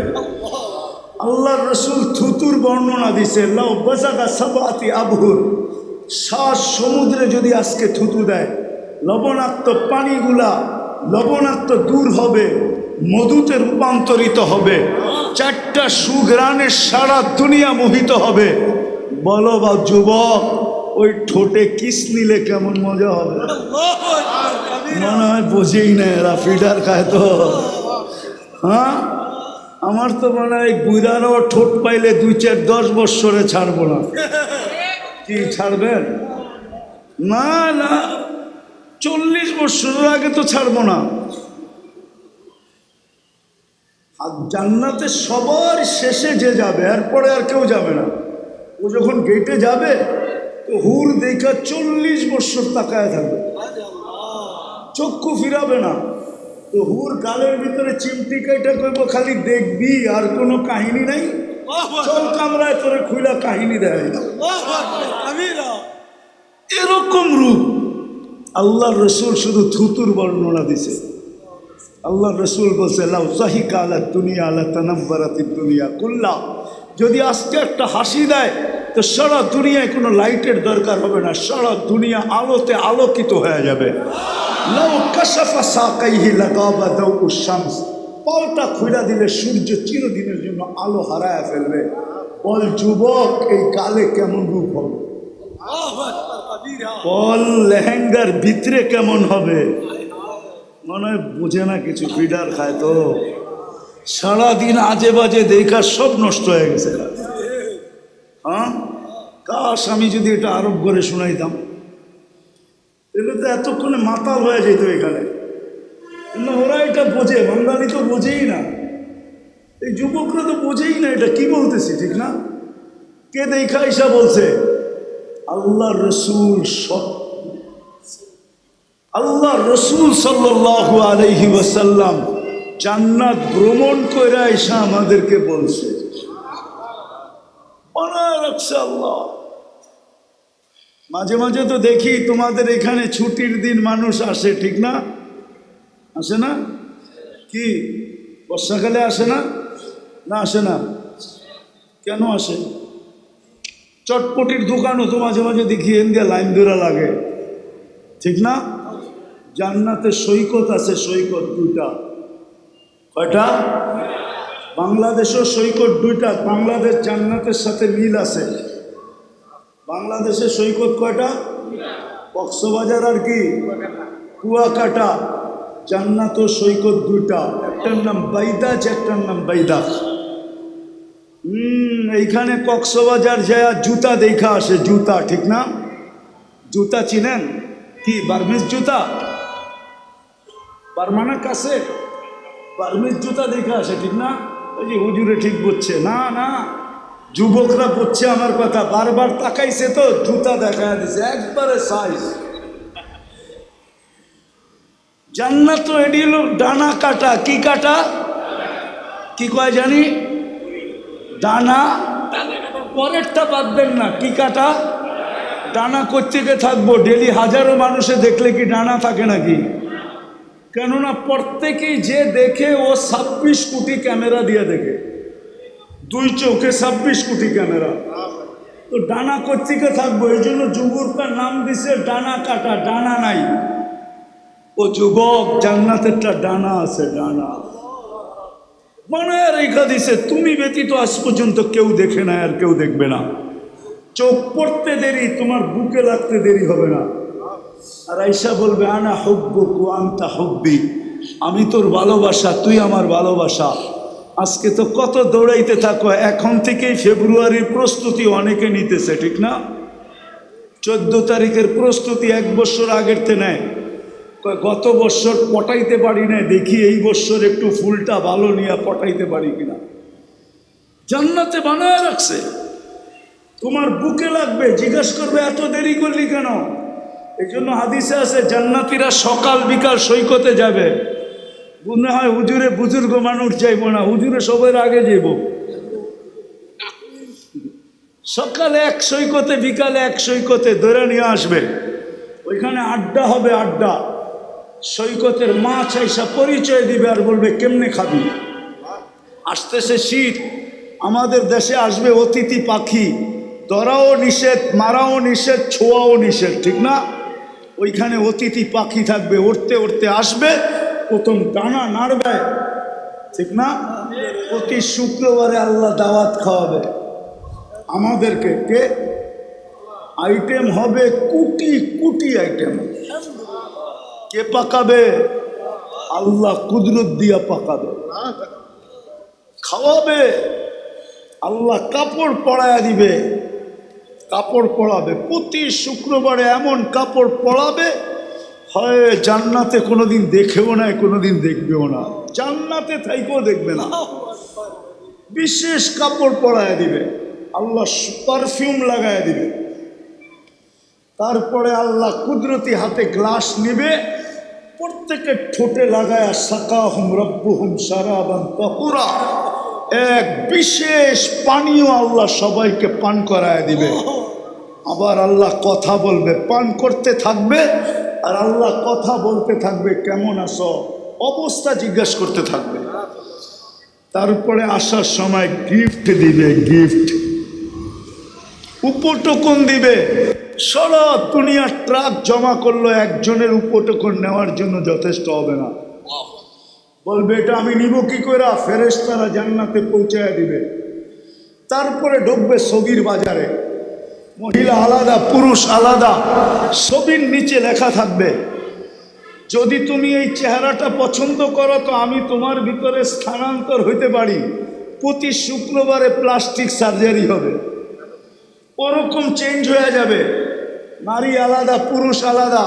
আল্লাহর রসুল থুতুর বর্ণনা দিছে, লাউ বাজাগা সাবাতি আবহুর, 7 সমুদ্রে যদি আজকে থুতু দেয়, লবণাক্ত পানিগুলা লবণাক্ত দূর হবে, মধুতে রূপান্তরিত হবে, 4টা সুঘ্রাণে সারা দুনিয়া মোহিত হবে। বলো বা যুবক, ওই ঠোঁটে কিস নিলে কেমন মজা হবে? মনে হয় বোঝেই না, এরা ফিডার খায় তো। হ্যাঁ, আমার তো মনে হয় বুড়ারও ঠোঁট পাইলে 2-4-10 বৎসরে ছাড়বো না। কি ছাড়বেন? না না, 40 বৎসরের আগে তো ছাড়বো না। আর জান্নাতে সবার শেষে যে যাবে, এরপরে আর কেউ যাবে না। ও যখন গেটে যাবে তো হুর দেখা 40 বৎসর তাকায় থাকবে, চক্ষু ফিরাবে না। তো হুর গালের ভিতরে চিমটি কাইটা করবো, খালি দেখবি, আর কোনো কাহিনী নাই। চল কামরায় তোরে খুইলা কাহিনী দেয়। এরকম রূপ আল্লাহ রসুল শুধু থুতুর বর্ণনা দিছে। আল্লাহ রসুল বলছে, লাউ যাহিকা আলা দুনিয়া লা তানাব্বারাতিদ দুনিয়া কুল্লা। যদি আজকে একটা হাসি দেয় তো সারা দুনিয়ায় কোনো লাইটের দরকার হবে না, সারা দুনিয়া আলোতে আলোকিত হয়ে যাবে। লাউ কাশাফা সাকাইহি লাগাবা দাউউশ শামস। পালটা খুইলা দিলে সূর্য চিরদিনের জন্য আলো হারায় ফেলবে। বল যুবক, এই কালে কেমন রূপ হবে? বল লেহেঙ্গার ভিতরে কেমন হবে? মনে হয় বোঝে না কিছু, ফিডার খায় তো। সারাদিন আজে বাজে দেখা সব নষ্ট হয়ে গেছে। হ্যাঁ, কাশ আমি যদি এটা আরব করে শোনাইতাম, এগুলো তো এতক্ষণে মাতাল হয়ে যেত এখানে। কিন্তু ওরা এটা বোঝে, বাঙালি তো বোঝেই না, এই যুবকরা তো বোঝেই না এটা কি বলতেছি, ঠিক না? কে দেখা ঈশা বলছে? আল্লাহ রসুল আল্লাহ রসুল সাল্লাল্লাহু আলাইহি ওয়াসাল্লাম জান্নাত ভ্রমণ করে ঈশা আমাদেরকে বলছে। বানায় রাখছে আল্লাহ। মাঝে মাঝে তো দেখি তোমাদের এখানে ছুটির দিন মানুষ আসে, ঠিক না? আসে না? কি বর্ষাকালে আসে না? না আসে না? কেন আসে? চটপটির দোকানও তো মাঝে মাঝে দেখি এনদিয়া লাইন ধরা লাগে, ঠিক না? জান্নাতে সৈকত আছে, সৈকত 2টা। কয়টা? বাংলাদেশেও সৈকত 2টা। বাংলাদেশ জান্নাতের সাথে মিল আছে। বাংলাদেশের সৈকত কয়টা? কক্সবাজার আর কি কুয়াকাটা। জান্নাতও সৈকত 2টা, একটার নাম বাইদাজ, একটার নাম বাইদাখ। এইখানে কক্সবাজার যায় জুতা দেখা আসে, জুতা, ঠিক না? জুতা চিনেন? কি বার্মিজ জুতা? বার্মানা কাছে বার্মিজ জুতা দেখা আসে, ঠিক না? ওই যে হুজুরে ঠিক বুঝছে না, না যুবকরা বুঝছে আমার কথা। বারবার তাকাইছে তো জুতা দেখা দিছে একবারে সাইজ। জান্নাত তো এটি হলো ডানা কাটা। কি কাটা? কি কয় জানি? ডানা। পরেরটা বাদ দেন না, কি কাটা? ডানা কোত্থেকে থাকবো? ডেলি হাজারো মানুষে দেখলে কি ডানা থাকে নাকি? কেননা প্রত্যেকেই যে দেখে ও 26 কোটি ক্যামেরা দিয়ে দেখে, 2 চোখে 26 কোটি ক্যামেরা। তো ডানা কোত্থেকে থাকবো? এই জন্য যুবকটার নাম দিছে ডানা কাটা, ডানা নাই। ও যুবক, জান্নাতেরটা ডানা আছে, ডানা বানায় রেখা দিছে। তুমি ব্যতীত আজ পর্যন্ত কেউ দেখে না, আর কেউ দেখবে না। চোখ পড়তে দেরি, তোমার বুকে লাগতে দেরি হবে না। আর আয়েশা বলবে, আনা হুব্বুক ওয়া আনতা হুব্বি। আমি তোর ভালোবাসা, তুই আমার ভালোবাসা। আজকে তো কত দৌড়াইতে থাকো। এখন থেকেই ফেব্রুয়ারির প্রস্তুতি অনেকে নিতেছে, ঠিক না? 14 তারিখের প্রস্তুতি 1 বছর আগের তে নেয়। গত বছর পটাইতে পারি না, দেখি এই বছর একটু ফুলটা ভালো নিয়ে পটাইতে পারি কিনা। জান্নাতে বানায় রাখছে, তোমার বুকে লাগবে। জিজ্ঞাসা করবে এত দেরি করলি কেন? এই জন্য হাদিসে আছে জান্নাতীরা সকাল বিকাল সৈকতে যাবে। মনে হয় হুজুরে বুজুর্গ মানুষ যাইব না, হুজুরে সবার আগে যাইব। সকালে 1 সৈকতে, বিকালে 1 সৈকতে ধরে নিয়ে আসবে। ওইখানে আড্ডা হবে, আড্ডা। সৈকতের মাছ আইসা পরিচয় দিবে আর বলবে কেমনে খাবি। আসতেছে শীত, আমাদের দেশে আসবে অতিথি পাখি। ধরাও নিষেধ, মারাও নিষেধ, ছোঁয়াও নিষেধ, ঠিক না? ওইখানে অতিথি পাখি থাকবে, উড়তে উড়তে আসবে, প্রথম ডানা নাড়বে, ঠিক না? প্রতি শুক্রবারে আল্লাহ দাওয়াত খাওয়াবে আমাদেরকে। কে? আইটেম হবে কোটি কোটি আইটেম। কে পাকাবে? আল্লাহ কুদরত দিয়া পাকাবে, খাওয়াবে। আল্লাহ কাপড় পরায়া দিবে, কাপড় পরাবে প্রতি শুক্রবারে। এমন কাপড় পরাবে হয় জান্নাতে কোনোদিন দেখেও না, কোনোদিন দেখবেও না, জান্নাতে থাইকেও দেখবে না। বিশেষ কাপড় পরায়া দিবে আল্লাহ, পারফিউম লাগায়া দিবে। তারপরে আল্লাহ কুদরতি হাতে গ্লাস নিবে, প্রত্যেকের ঠোঁটে লাগায়া সাকাহুম রব্বুহুম শারাবান তাহুরা, এক বিশেষ পানীয় আল্লাহ সবাইকে পান করায় দিবে। আবার আল্লাহ কথা বলবে, পান করতে থাকবে আর আল্লাহ কথা বলতে থাকবে, কেমন আছো, অবস্থা জিজ্ঞাসা করতে থাকবে। তারপরে আসার সময় গিফট দিবে, গিফট উপটোকন দিবে। সারা দুনিয়ার ট্রাক জমা করলো, একজনের উপটোকন নেওয়ার জন্য যথেষ্ট হবে না। বলবে এটা আমি নিব কি করে? ফেরেশতারা জান্নাতে পৌঁছায় দিবে। তারপরে ঢুকবে সগির বাজারে, মহিলা আলাদা পুরুষ আলাদা, ছবির নিচে লেখা থাকবে যদি তুমি এই চেহারাটা পছন্দ করো তো আমি তোমার ভিতরে স্থানান্তর হইতে পারি। প্রতি শুক্রবারে প্লাস্টিক সার্জারি হবে, ওরকম চেঞ্জ হয়ে যাবে। নারী আলাদা পুরুষ আলাদা।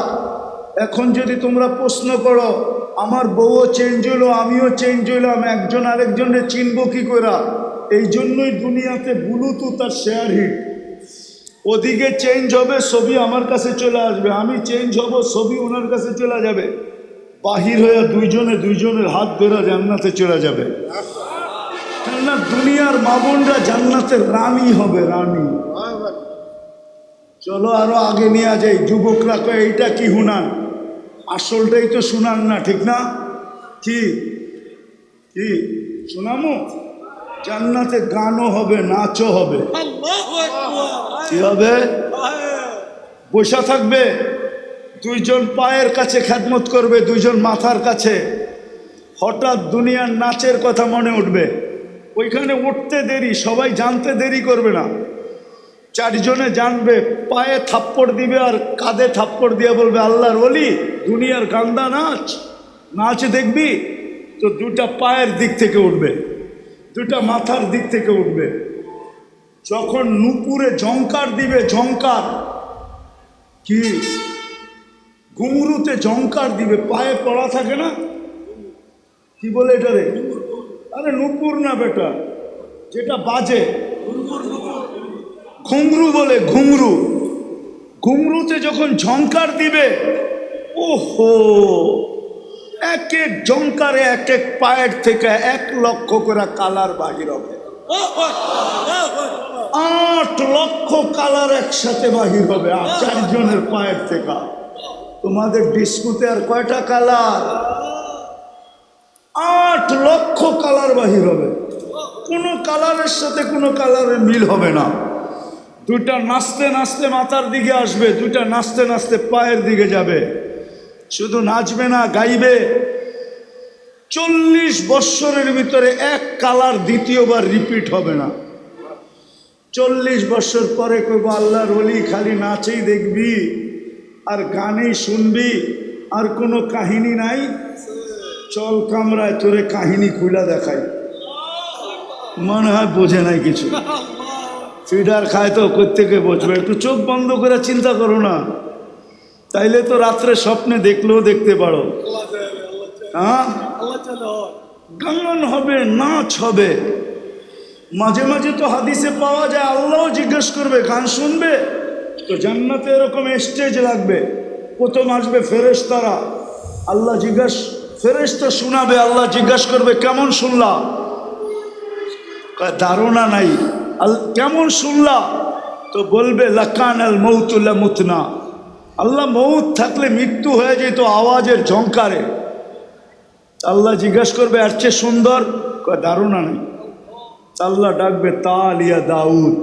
এখন যদি তোমরা প্রশ্ন করো আমার বউও চেঞ্জ হলো, আমিও চেঞ্জ হইলাম, একজন আরেকজনের চিনব কি করে? এই জন্যই দুনিয়াতে ব্লুটুথ আর শেয়ার হিট। ওদিকে চেঞ্জ হবে, ছবি আমার কাছে চলে আসবে, আমি চেঞ্জ হব, ছবি ওনার কাছে চলে যাবে। বাহির হয়ে দুইজনের হাত ধরে জান্নাতে চলে যাবে। কেননা দুনিয়ার মা বোনরা জান্নাতের রানী হবে, রানী। চলো আরো আগে নিয়ে যাই। যুবকরা কয় এইটা কি হুনান? আসলটাই তো শুনান না, ঠিক না? কি কি শোনামো? জান্নাতে গানও হবে, নাচও হবে। কি হবে? বসা থাকবে, দুইজন পায়ের কাছে খেদমত করবে, দুইজন মাথার কাছে। হঠাৎ দুনিয়ার নাচের কথা মনে উঠবে, ওইখানে উঠতে দেরি, সবাই জানতে দেরি করবে না। চারজনে জানবে, পায়ে থাপ্পড় দিবে আর কাঁধে থাপ্পড় দিয়ে বলবে আল্লাহর ওলি দুনিয়ার গান্দা নাচ, নাচ দেখবি তো দুটা পায়ের দিক থেকে উঠবে, দুটা মাথার দিক থেকে উঠবে। যখন নুপুরে ঝংকার দিবে, ঝংকার কি ঘুঙরুতে ঝংকার দিবে, পায়ে পড়া থাকে না, কি বলে এটা রে? আরে নুপুর না বেটা, যেটা বাজে ঘুঙরু বলে, ঘুঙরু। ঘুঙরুতে যখন ঝংকার দিবে, ওহো, এক এক ঝংকারে এক এক পায়ের থেকে 1 লক্ষ করে কালার বাহির হবে। 8 লক্ষ কালার একসাথে বাহির হবে আর 4 জনের পায়ের থেকে। তোমাদের ডিস্কোতে আর কয়টা কালার? 8 লক্ষ কালার বাহির হবে। কোনো কালারের সাথে কোনো কালারের মিল হবে না। দুইটা নাচতে নাচতে মাথার দিকে আসবে, দুইটা নাচতে নাচতে পায়ের দিকে যাবে। শুধু নাচবে না, গাইবে। 40 বৎসরের ভিতরে এক কালার দ্বিতীয়বার রিপিট হবে না। 40 বৎসর পরে কইব আল্লাহর ওলি খালি নাচেই দেখবি আর গানেই শুনবি, আর কোনো কাহিনী নাই। চল কামরায় তোরে কাহিনী খুলে দেখাই। মনে হয় বোঝে নাই কিছু, ফিডার খায় তো কোত্থেকে বসবে। একটু চোখ বন্ধ করে চিন্তা করো না, তাইলে তো রাত্রে স্বপ্নে দেখলেও দেখতে পারো। হ্যাঁ, গান হবে, নাচ হবে। মাঝে মাঝে তো হাদিসে পাওয়া যায় আল্লাহও জিজ্ঞেস করবে, গান শুনবে তো জান্নাতে এরকম স্টেজ লাগবে। প্রথম আসবে ফেরেশতারা, আল্লাহ ফেরেশতা শোনাবে, আল্লাহ জিজ্ঞাসা করবে কেমন শুনলা? ধারণা নাই। কেমন শুনলা? তো বলবে লাকান আল মৌতুল্লা মুতনা, আল্লাহ মৌত থাকলে মৃত্যু হয়ে যেত আওয়াজের ঝংকারে। আল্লাহ জিজ্ঞাসা করবে আর চেয়ে সুন্দর? ধারণা নেই। আল্লাহ ডাকবে তালিয়া দাউদ,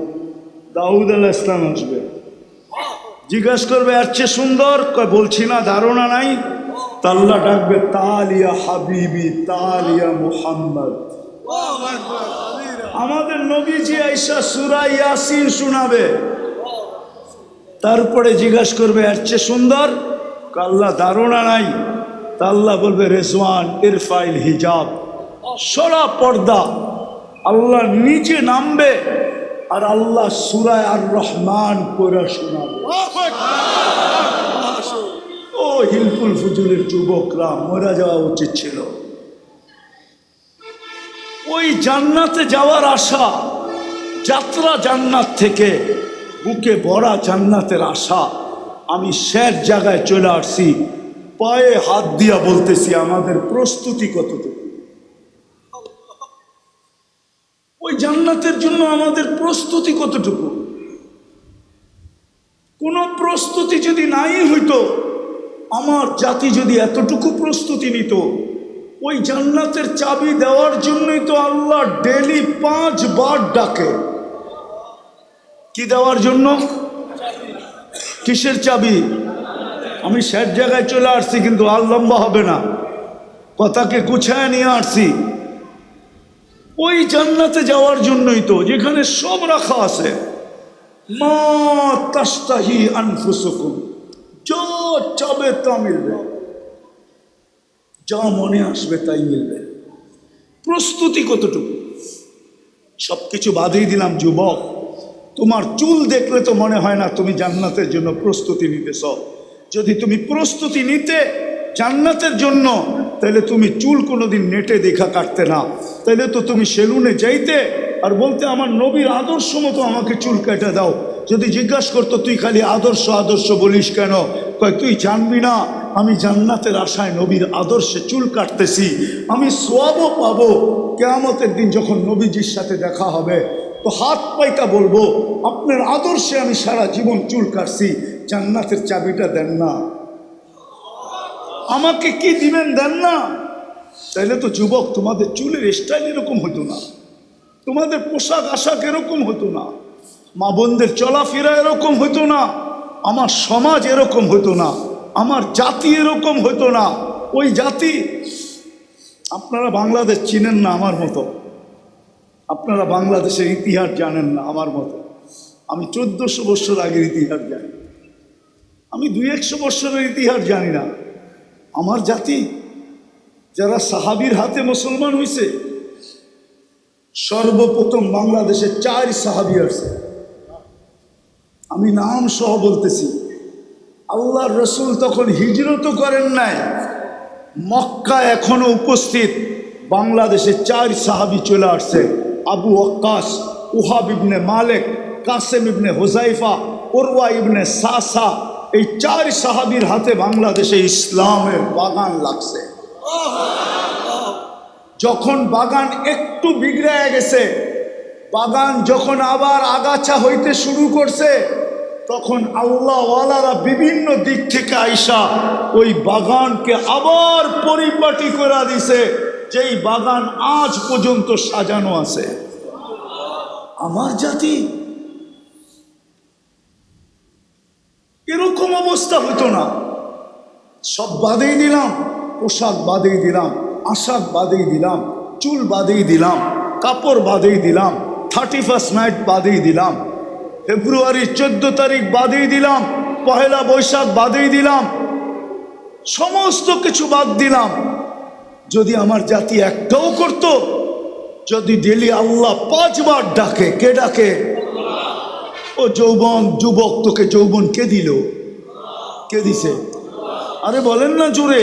দাউদ আলাইহিস ইসলাম আসবে, জিজ্ঞাসা করবে আর চেয়ে সুন্দর? বলছি না, ধারণা নাই। তা আল্লাহ ডাকবে তালিয়া হাবিবি তালিয়া মুহাম্মদ। আমাদের নবীজি আয়েশা সূরা ইয়াসিন শোনাবে, তারপরে জিজ্ঞাসা করবে এর চেয়ে সুন্দর? আল্লাহ ধারণা নাই। তা আল্লাহ বলবে রেজওয়ান ইরফাইল হিজাব, সরা পর্দা। আল্লাহ নিচে নামবে আর আল্লাহ সূরা আর রহমান পড়া শোনাবে। ও হিলকুল ফুজুলের যুবকরা, মরে যাওয়া উচিত ছিল। ওই জান্নাতে যাওয়ার আশা, যাত্রা জান্নাত থেকে, বুকে ভরা জান্নাতের আশা। আমি শেষ জায়গায় চলে আসছি, পায়ে হাত দিয়া বলতেছি আমাদের প্রস্তুতি কতটুকু? ওই জান্নাতের জন্য আমাদের প্রস্তুতি কতটুকু? কোন প্রস্তুতি যদি নাই হইতো, আমার জাতি যদি এতটুকু প্রস্তুতি নিত, ওই জান্নাতের চাবি দেওয়ার জন্যই তো আল্লাহ ডেলি 5 বার ডাকে। কি দেওয়ার জন্য? কিসের চাবি? আমি শেষ জায়গায় চলে আসছি, কিন্তু আর লম্বা হবে না, কথাকে গুছায় নিয়ে আসছি। ওই জান্নাতে যাওয়ার জন্যই তো, যেখানে সব রাখা আছে। মা তাস্তাহি আনফুসুকুম, যা চাবে তা মিলবে, যা মনে আসবে তাই মিলবে। প্রস্তুতি কতটুকু? সবকিছু বাদই দিলাম যুবক, তোমার চুল দেখলে তো মনে হয় না তুমি জান্নাতের জন্য প্রস্তুতি নিতেছ। যদি তুমি প্রস্তুতি নিতে জান্নাতের জন্য, তাহলে তুমি চুল কোনোদিন নেটে দেখা কাটতে না। তাহলে তো তুমি সেলুনে যাইতে আর বলতে আমার নবীর আদর্শ মতো আমাকে চুল কেটে দাও। যদি জিজ্ঞাসা করতো তুই খালি আদর্শ আদর্শ বলিস কেন, কয় তুই জানবি না আমি জান্নাতের আশায় নবীর আদর্শে চুল কাটতেছি, আমি সোয়াবও পাবো। কিয়ামতের দিন যখন নবীজির সাথে দেখা হবে, তো হাত পাইতা বলবো আপনার আদর্শে আমি সারা জীবন চুল কাটছি, জান্নাতের চাবিটা দেন না, আমাকে কি দিবেন দেন না। তাইলে তো যুবক তোমাদের চুলের স্টাইল এরকম হতো না, তোমাদের পোশাক আশাক এরকম হতো না, মা বোনদের চলাফেরা এরকম হতো না, আমার সমাজ এরকম হতো না, আমার জাতি এরকম হতো না। ওই জাতি, আপনারা বাংলাদেশ চিনেন না আমার মতো, আপনারা বাংলাদেশের ইতিহাস জানেন না আমার মতো। আমি 1400 বছর আগের ইতিহাস জানি, আমি 200 বছরের ইতিহাস জানি না। আমার জাতি যারা সাহাবীর হাতে মুসলমান হয়েছে, সর্বপ্রথম বাংলাদেশে 4 সাহাবী আসছে। আমি নাম সহ বলতেছি। আল্লাহর রসুল তখন হিজরত করেন নাই, মক্কা এখনো উপস্থিত। বাংলাদেশে 4 সাহাবী চলে আসছে, আবু ওয়াক্কাস, উহাব ইবনে মালিক, কাসেম ইবনে হুজাইফা, উরওয়া ইবনে সাসা। এই 4 সাহাবীর হাতে বাংলাদেশে ইসলামের বাগান লাগছে। যখন বাগান একটু বিগড়ে গেছে, বাগান যখন আবার আগাছা হইতে শুরু করছে, তখন আল্লাহওয়ালারা বিভিন্ন দিক থেকে আইসা ওই বাগানকে আবার পরিপাটি করে দিছে, যেই বাগান আজ পর্যন্ত সাজানো আছে। আমার জাতি এরকম অবস্থা হতো না। সব বাদেই দিলাম, পোশাক বাদেই দিলাম, আশাক বাদেই দিলাম, চুল বাদেই দিলাম, কাপড় বাদেই দিলাম, 31 নাইট বাদেই দিলাম, ফেব্রুয়ারির 14 তারিখ বাদেই দিলাম, পহেলা বৈশাখ বাদেই দিলাম, সমস্ত কিছু বাদ দিলাম। যদি আমার জাতি একটাও করত, যদি ডেলি আল্লাহ 5 বার ডাকে, কে ডাকে? ও যৌবন, যুবক তোকে যৌবন কে দিল? কে দিছে? আরে বলেন না জোরে।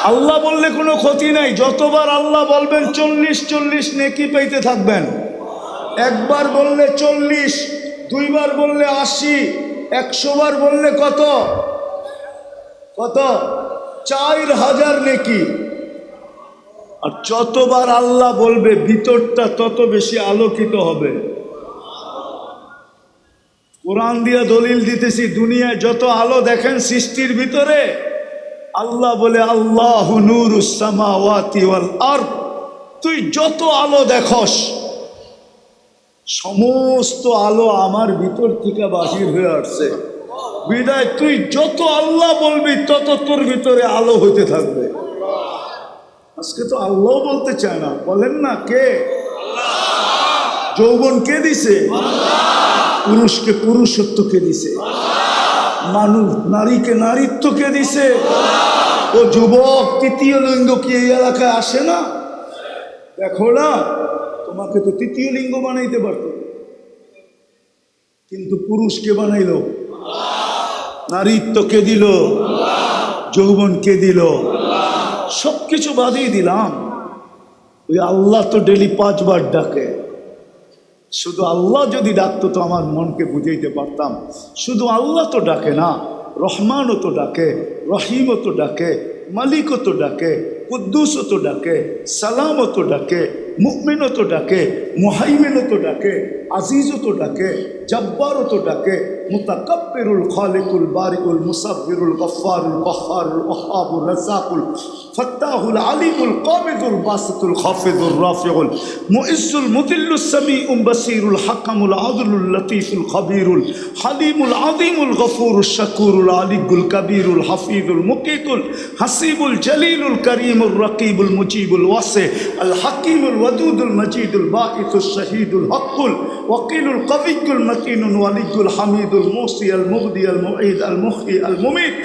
আল্লাহ বললে কোনো ক্ষতি নাই, যতবার আল্লাহ বলবেন 40 নেকি পেতে থাকবেন। একবার বললে 40, 2 বার বললে 80, 100 বার বললে কত? 4000 নেকি। আর যতবার আল্লাহ বলবে ভিতরটা তত বেশি আলোকিত হবে। কোরআন দিয়া দলিল দিতেছি, দুনিয়ায় যত আলো দেখেন সৃষ্টির ভিতরে, আল্লাহ বলে আল্লাহু নূরুস সামাওয়াতি ওয়াল আরদ। তুই যত আলো দেখস, সমস্ত আলো আমার ভিতর থেকে বাহির হয়ে আসছে। বিদায় তুই যত আল্লাহ বলবি তত তোর ভিতরে আলো হইতে থাকবে। আজকে তো আল্লাহ বলতে চায় না, বলেন না কে? যৌবন কে দিছে? পুরুষকে পুরুষত্ব কে দিছে? মানুষ নারীকে নারীত্ব কে দিছে? ও যুবক, তৃতীয় লিঙ্গ কি এই এলাকায় আসে না? দেখো না, তোমাকে তো তৃতীয় লিঙ্গ বানাইতে পারত, কিন্তু পুরুষকে বানাইল, নারীত্ব কে দিল, যৌবন কে দিল, সবকিছু বাদিয়ে দিলাম। ওই আল্লাহ তো ডেলি 5 বার ডাকে। শুধু আল্লাহ যদি ডাকতো তো আমার মনকে বুঝাইতে পারতাম। শুধু আল্লাহ তো ডাকে না, রহমানও তো ডাকে, রহিমও তো ডাকে, মালিকও তো ডাকে, কুদ্দুসও তো ডাকে, সালামও তো ডাকে, মুমিনও তো ডাকে, মুহাইমিনও তো ডাকে, আজিজও তো ডাকে, জব্বারও তো ডাকে, মুতাকাব্বিরুল খালিকুল বারিকুল মুসাব্বিরুল গফফারুল কহ্হারুল ওয়াহ্হাবুর রাজ্জাকুল ফাত্তাহুল আলিমুল কাবিদুল বাসিতুল খাফিদুর রাফিউল মুইজ্জুল মুদিল্লুস সামিউল বাসিরুল হাকামুল আদলুল লতীফুল খবীরুল হালিমুল আযীমুল গফুরুশ শাকুরুল আলিকুল কবীরুল হাফিজুল মুকিতুল হাসিবুল জলিলুল করিমুর রকিবুল মুজিবুল ওয়াসি আল হাকিমুল ওয়াদুদুল মজিদুল বাঈসুশ শহীদুল হকুল ওয়াকিলুল কবিয়্যুল মতিনুল ওয়ালিয়ুল হামিদুল মুসি আল মুগদি আল মুঈদ আল মুহয়ি আল মুমিত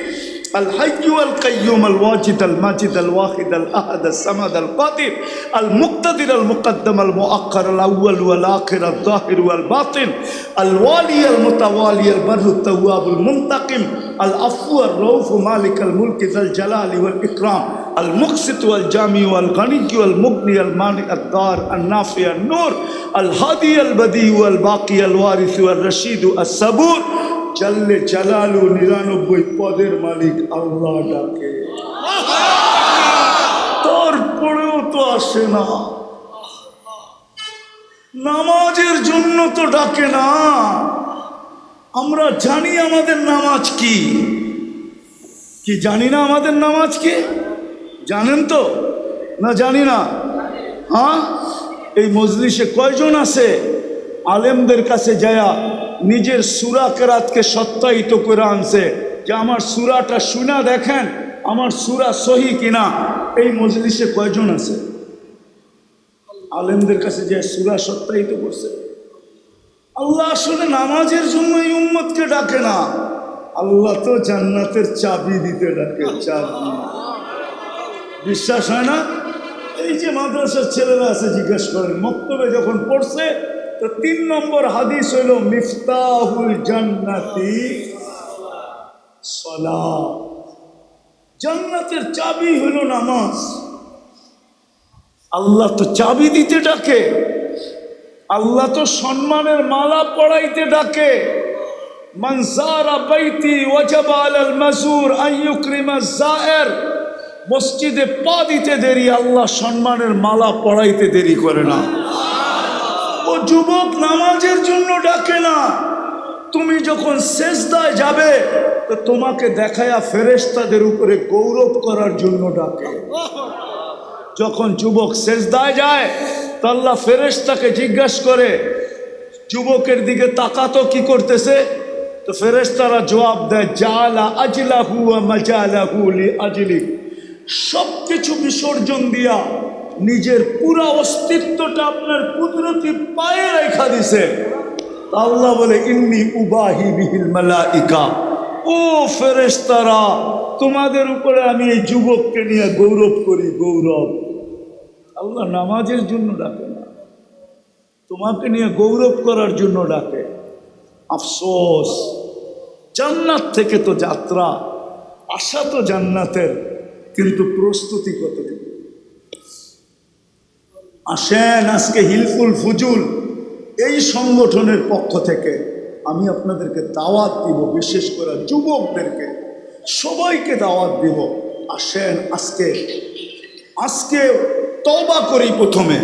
الحي والقيوم الواجد الماجد الواحد الأحد الصمد القادر المقتدر المقدم المؤخر الأول والآخر الظاهر والباطن الوالي المتوالي البر التواب المنتقم العفو الرؤوف مالك الملك ذا الجلال والإكرام المقسط والجامع والغني والمغني المانع الدار النافع النور الهادي البديع والباقي الوارث والرشيد الصبور জাল্লে জালালু 99 পদের মালিক আল্লাহ ডাকে, তারপরেও তো আসে না। নামাজের জন্য তো ডাকে না। আমরা জানি আমাদের নামাজ কি কি জানি না আমাদের নামাজ কি? জানেন তো না? জানি না? হ্যাঁ, এই মজলিসে কয়জন আছে আলেমদের কাছে যায়া নিজের সূরা কেরাতকে সত্যায়িত করে আনছে যে আমার সূরাটা শুনা দেখেন আমার সূরা সহি কিনা? এই মজলিসে কয়জন আছে আলেমদের কাছে যে সূরা সত্যায়িত করছে? আল্লাহ আসলে নামাজের জন্য এই উম্মতকে ডাকে না। আল্লাহ তো জান্নাতের চাবি দিতে ডাকে, চাবি। বিশ্বাস হয় না? এই যে মাদ্রাসার ছেলেরা আছে, জিজ্ঞেস করেন মক্তবে যখন পড়ছে তো 3 নম্বর হাদিস হইল মিফতাহুল জান্নাতি সালাত। জান্নাতের চাবি হইল নামাজ। আল্লাহ তো চাবি দিতে ডাকে, আল্লাহ তো সম্মানের মালা পড়াইতে ডাকে। মান যারা বাইতি ওয়াজাবা আলাল মাজুর আন ইউকরিমা যায়ের। মসজিদে পা দিতে দেরি, আল্লাহ সম্মানের মালা পড়াইতে দেরি করে না। ও যুবক, নামাজের জন্য ডাকে না। তুমি যখন সেজদায় যাবে তো তোমাকে দেখায়া ফেরেশতাদের উপরে গৌরব করার জন্য ডাকে। যখন যুবক সেজদায় যায় তো আল্লাহ ফেরেশতাকে জিজ্ঞাসা করে যুবকের দিকে তাকাতো কি করতেছে? তো ফেরেশতারা জবাব দেয় জালা আজলাহু ওয়া মাজালাহু লিআজলিক। সবকিছু বিসর্জন দিয়া নিজের পুরা অস্তিত্বটা আপনার কুদরতি পায়ে রেখা দিছে। আল্লাহ বলে ইন্নী উবাহি বিহিল মালাইকা। ও ফেরেশতারা, তোমাদের উপরে আমি এই যুবককে নিয়ে গৌরব করি, গৌরব। আল্লাহ নামাজের জন্য ডাকে না, তোমাকে নিয়ে গৌরব করার জন্য ডাকে। আফসোস, জান্নাত থেকে তো যাত্রা, আশা তো জান্নাতের, কিন্তু প্রস্তুতি কতটুকু? আসেন আজকে হিলফুল ফুজুল এই সংগঠনের পক্ষ থেকে আমি আপনাদেরকে দাওয়াত দিব, বিশেষ করে যুবকদেরকে, সবাইকে দাওয়াত দিব। আসেন আজকে তওবা করি। প্রথমে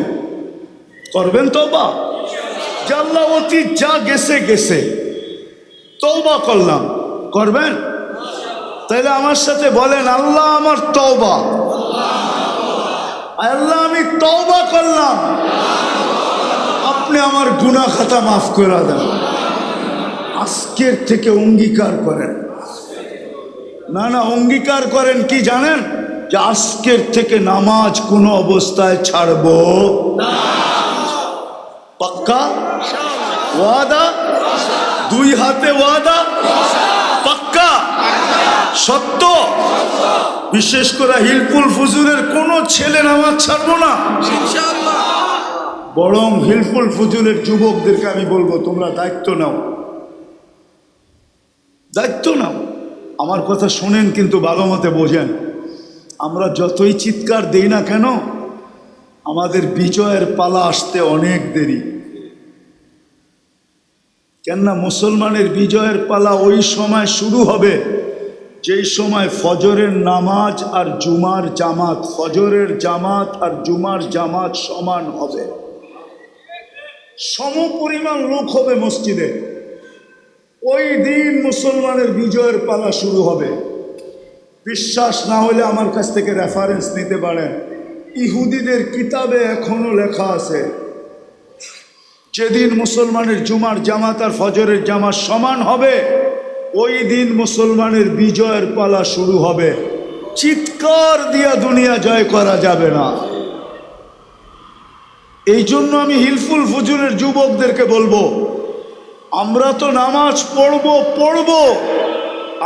করবেন তওবা, যে আল্লাহ অতীত যা গেছে গেছে, তওবা করলাম। করবেন? তাইলে আমার সাথে বলেন, আল্লাহ আমার তওবা। আল্লাহ আমি তওবা করলাম, আপনি আমার গুনাহ খাতা মাফ করে দেন। আজকের থেকে অঙ্গীকার করেন না না, অঙ্গীকার করেন কি জানেন, যে আজকের থেকে নামাজ কোনো অবস্থায় ছাড়বো না। পাক্কা ওয়াদা? দুই হাতে ওয়াদা? পাক্কা সত্য? বিশেষ করে হিলফুল ফুজুরের কোন ছেলে নামাজ ছাড়বো না ইনশাআল্লাহ। বরং হিলফুল ফুজুরের যুবকদেরকে আমি বলবো, তোমরা দায়িত্ব নাও, দায়িত্ব নাও। আমার কথা শোনেন কিন্তু ভালো মতে বোঝেন। আমরা যতই চিৎকার দেই না কেন, আমাদের বিজয়ের পালা আসতে অনেক দেরি। কেননা মুসলমানের বিজয়ের পালা ওই সময় শুরু হবে যেই সময় ফজরের নামাজ আর জুমার জামাত, ফজরের জামাত আর জুমার জামাত সমান হবে, সম পরিমাণ লোক হবে মসজিদে। ওই দিন মুসলমানের বিজয়ের পালা শুরু হবে। বিশ্বাস না হলে আমার কাছ থেকে রেফারেন্স নিতে পারেন। ইহুদিদের কিতাবে এখনো লেখা আছে, যেদিন মুসলমানের জুমার জামাত আর ফজরের জামাত সমান হবে, ওই দিন মুসলমানের বিজয়ের পালা শুরু হবে। চিৎকার দিয়া দুনিয়া জয় করা যাবে না। এই জন্য আমি হিলফুল ফুজুরের যুবকদেরকে বলবো, আমরা তো নামাজ পড়বো,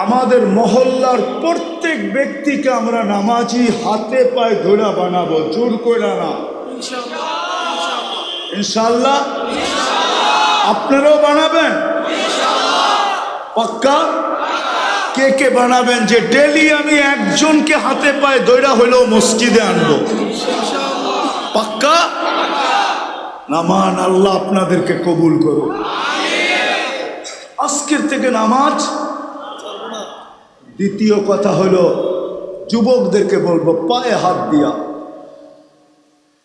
আমাদের মহল্লার প্রত্যেক ব্যক্তিকে আমরা নামাজি হাতে পায়ে ধরে বানাবো, জোর করে না। ইনশাআল্লাহ আপনারাও বানাবেন? পাক্কা? কে কে বানাবেন যে ডেলি আমি একজনকে হাতে পায়ে দৈরা হইলেও মসজিদে আনবো? পাক্কা? নামান আল্লাহ আপনাদেরকে কবুল করো। আজকের থেকে নামাজ। দ্বিতীয় কথা হলো, যুবকদেরকে বলবো পায়ে হাত দিয়া।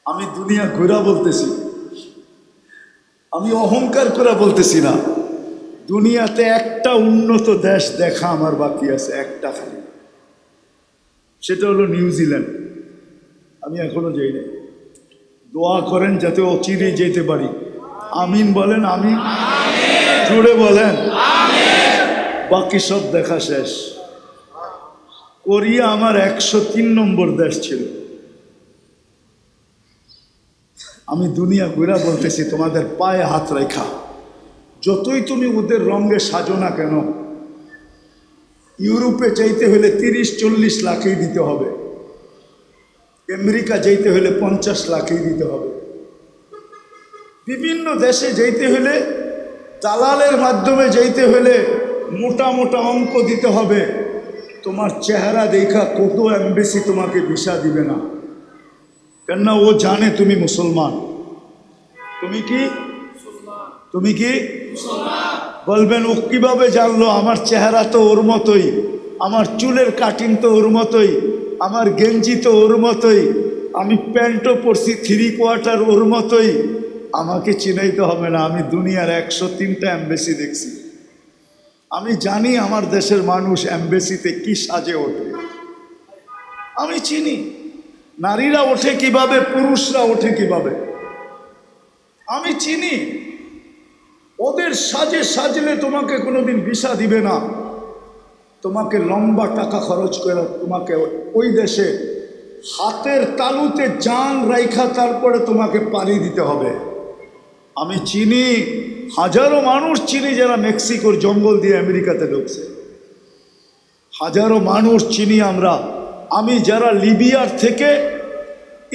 আমি দুনিয়া ঘুরা বলতেছি, আমি অহংকার করে বলতেছি না। দুনিয়াতে একটা উন্নত দেশ দেখা আমার বাকি আছে, একটা খালি, সেটা হলো নিউজিল্যান্ড। আমি এখনো যাই নাই। দোয়া করেন যাতে অচিরেই যেতে পারি। আমিন বলেন, আমিন জুড়ে বলেন। বাকি সব দেখা শেষ। কোরিয়া আমার 103 নম্বর দেশ ছিল। আমি দুনিয়া ঘুরা বলতেছি, তোমাদের পায়ে হাত রেখা, যতই তুমি ওদের রঙে সাজো না কেন, ইউরোপে যাইতে হলে 30-40 লাখই দিতে হবে, আমেরিকা যাইতে হলে 50 লাখই দিতে হবে, বিভিন্ন দেশে যাইতে হলে দালালের মাধ্যমে যাইতে হলে মোটা মোটা অঙ্ক দিতে হবে। তোমার চেহারা দেখা কত এমবেসি তোমাকে ভিসা দিবে না, কেননা ও জানে তুমি মুসলমান। তুমি কি বলবেন, ও কিভাবে জানলো? আমার চেহারা তো ওর মতোই, আমার চুলের কাটিং তো ওর মতোই, আমার গেঞ্জি তো ওর মতোই, আমি প্যান্টও পরছি 3/4 ওর মতোই। আমাকে চিনাইতে হবে না, আমি দুনিয়ার 103টা এমবেসি দেখছি। আমি জানি আমার দেশের মানুষ এমবেসিতে কি সাজে ওঠে, আমি চিনি। নারীরা ওঠে কিভাবে, পুরুষরা ওঠে কিভাবে, আমি চিনি। ওদের সাজে সাজলে তোমাকে কোনোদিন ভিসা দিবে না। তোমাকে লম্বা টাকা খরচ করে তোমাকে ওই দেশে হাতের তালুতে জান রাইখা তারপরে তোমাকে পাড়ি দিতে হবে। আমি চিনি, হাজারো মানুষ চিনি যারা মেক্সিকোর জঙ্গল দিয়ে আমেরিকাতে ঢুকছে, হাজারো মানুষ চিনি আমরা। আমি যারা লিবিয়ার থেকে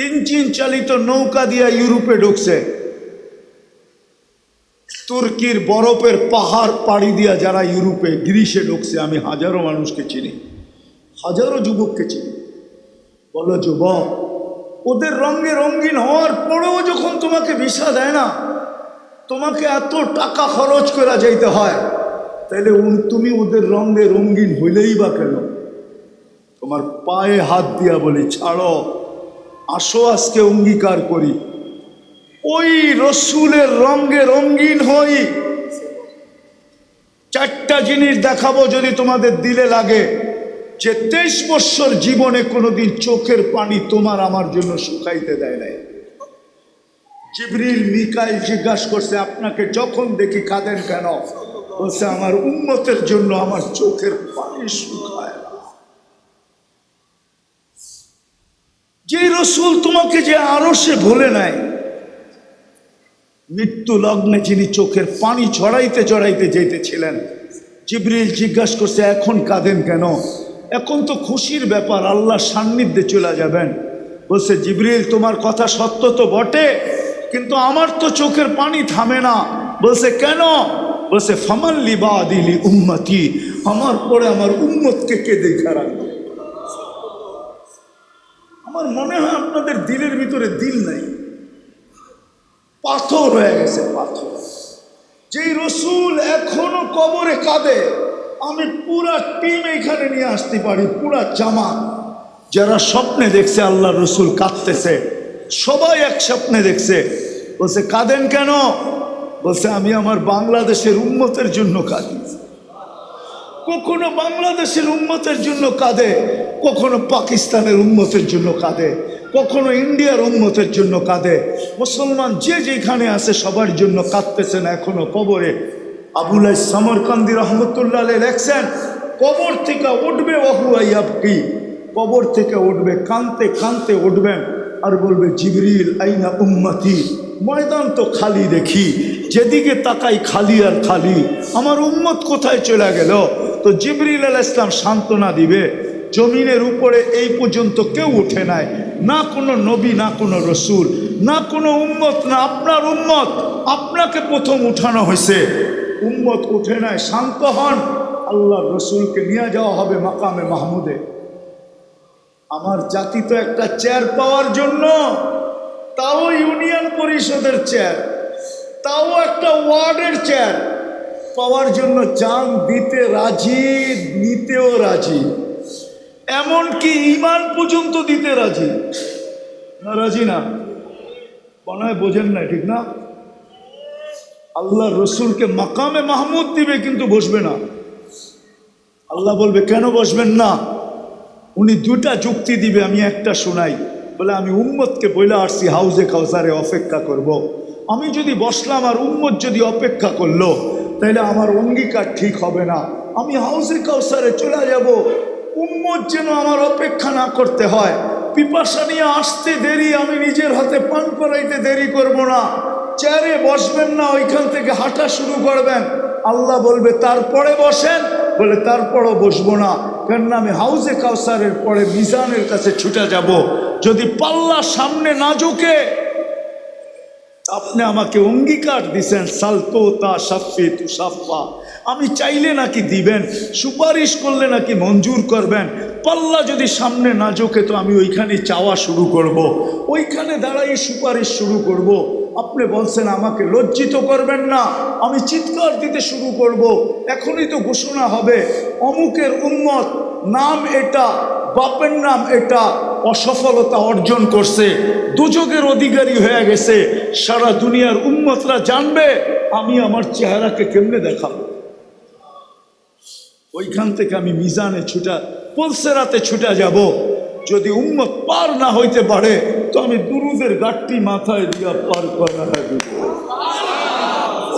ইঞ্জিন চালিত নৌকা দিয়ে ইউরোপে ঢুকছে, তুর্কির বরফের পাহাড় পাড়ি দিয়া যারা ইউরোপে গ্রিসে ঢুকছে, আমি হাজারো মানুষকে চিনি, হাজারো যুবককে চিনি। বলো যুবক, ওদের রঙে রঙিন হওয়ার পরেও যখন তোমাকে ভিসা দেয় না, তোমাকে এত টাকা খরচ করা যাইতে হয়, তাহলে তুমি ওদের রঙে রঙিন হইলেই বা কেন? তোমার পায়ে হাত দিয়া বলি, ছাড়ো, আসো আজকে অঙ্গীকার করি, ওই রসুলের রঙে রঙিন হই। 4টা জিনিস দেখাবো যদি তোমাদের দিলে লাগে, যে 23 বছর জীবনে কোনোদিন চোখের পানি তোমার আমার জন্য শুকাইতে দেয় নাই। জিবরিল মিকাইল জিজ্ঞাসা করছে, আপনাকে যখন দেখি কাঁদেন কেন? বলছে, আমার উম্মতের জন্য আমার চোখের পানি শুকায় না। যে রসুল তোমাকে যে আরশে ভুলে নাই, মৃত্যু লগ্নে যিনি চোখের পানি ছড়াইতে ছড়াইতে যেতেছিলেন, জিবরিল জিজ্ঞাসা করছে এখন কাঁদেন কেন? এখন তো খুশির ব্যাপার, আল্লাহর সান্নিধ্যে চলে যাবেন। বলছে জিবরিল তোমার কথা সত্য তো বটে, কিন্তু আমার তো চোখের পানি থামে না। বলছে কেন? বলছে ফামান লিবাদিলি উম্মতি, আমার পরে আমার উম্মতকে কে দেখা রাখবে। আমার মনে হয় আপনাদের দিলের ভিতরে দিল নাই, পাথর হয়ে গেছে পাথর। যেই রসুল এখনো কবরে কাঁদে, আমি পুরা টিম এখানে নিয়ে আসতে পারি, পুরা জামাত। যারা স্বপ্নে দেখছে আল্লাহ রসুল কাঁদতেছে, সবাই এক স্বপ্নে দেখছে। বলছে কাঁদেন কেন? বলছে আমি আমার বাংলাদেশের উম্মতের জন্য কাঁদি। কখনো বাংলাদেশের উম্মতের জন্য কাঁদে, কখনো পাকিস্তানের উম্মতের জন্য কাঁদে, কখনো ইন্ডিয়ার উম্মতের জন্য কাঁদে। মুসলমান যে যেখানে আছে সবার জন্য কাঁদতেছেন এখনো কবরে। আবুল সামরকান্দি রহমতুল্লাহ আলাইহি লেখছেন, কবর থেকে উঠবে ওয়াহুয়াইয়াবকি, কবর থেকে উঠবে কানতে কানতে উঠবেন আর বলবে জিবরিল আইনা উম্মতি। ময়দান তো খালি দেখি, যেদিকে তাকাই খালি আর খালি, আমার উম্মত কোথায় চলে গেল? তো জিবরিল আলাইহিস সালাম সান্ত্বনা দিবে, জমিনের উপরে এই পর্যন্ত কেউ উঠে নাই, না কোনো নবী, না কোনো রসুল, না কোনো উম্মত, না আপনার উম্মত। আপনাকে প্রথম উঠানো হয়েছে, উম্মত উঠে নাই। শান্ত হন, আল্লাহর রসুলকে নিয়ে যাওয়া হবে মাকামে মাহমুদে। আমার জাতি তো একটা চেয়ার পাওয়ার জন্য, তাও ইউনিয়ন পরিষদের চেয়ার, তাও একটা ওয়ার্ডের চেয়ার পাওয়ার জন্য জান দিতে রাজি, নিতেও রাজি, এমনকি ইমান পর্যন্ত দিতে রাজি। না রাজি না? মনে হয় বোঝেন না, ঠিক না? আল্লাহ রসুলকে মাকামে মাহমুদ দিবে কিন্তু বসবে না। আল্লাহ বলবে কেন বসবেন না? উনি দুটা যুক্তি দিবে, আমি একটা শোনাই। বলে আমি উম্মতকে বলে আসছি হাউজে কাউসারে অপেক্ষা করব। আমি যদি বসলাম আর উম্মত যদি অপেক্ষা করলো, তাহলে আমার অঙ্গীকার ঠিক হবে না। আমি হাউজে কাউসারে চলে যাব, উম্মত যেন আমার অপেক্ষা না করতে হয়। পিপাসা নিয়ে আসতে দেরি, আমি নিজের হাতে পান করাইতে দেরি করব না। চেয়ারে বসবেন না, ওইখান থেকে হাঁটা শুরু করবেন। আল্লাহ বলবে তারপরে বসেন, বলে তারপরও বসবো না, কেননা আমি হাউজে কাউসারের পরে মিজানের কাছে ছুটে যাব। যদি পাল্লা সামনে না ঝুঁকে, আপনি আমাকে অঙ্গীকার দিছেন সালতো তা সাফি তু সাফা, আমি চাইলে নাকি দিবেন, সুপারিশ করলে নাকি মঞ্জুর করবেন। পাল্লা যদি সামনে না ঝোঁকে তো আমি ওইখানে চাওয়া শুরু করব, ওইখানে দাঁড়াই সুপারিশ শুরু করব। আপনি বলছেন আমাকে লজ্জিত করবেন না, আমি চিৎকার দিতে শুরু করব। এখনই তো ঘোষণা হবে অমুকের উম্মত, নাম এটা, বাপের নাম এটা, অসফলতা অর্জন করছে, দুযোগের অধিকারী হয়ে গেছে। সারা দুনিয়ার উম্মতরা জানবে আমি আমার চেহারাকে কেমনে দেখাবো। ওইখান থেকে আমি মিজানে ছুটা, পুলসেরাতে ছুটা যাব। যদি উম্মত পার না হইতে পারে তো আমি দুরুদের গাঠটি মাথায় দিয়া পার করা দিব।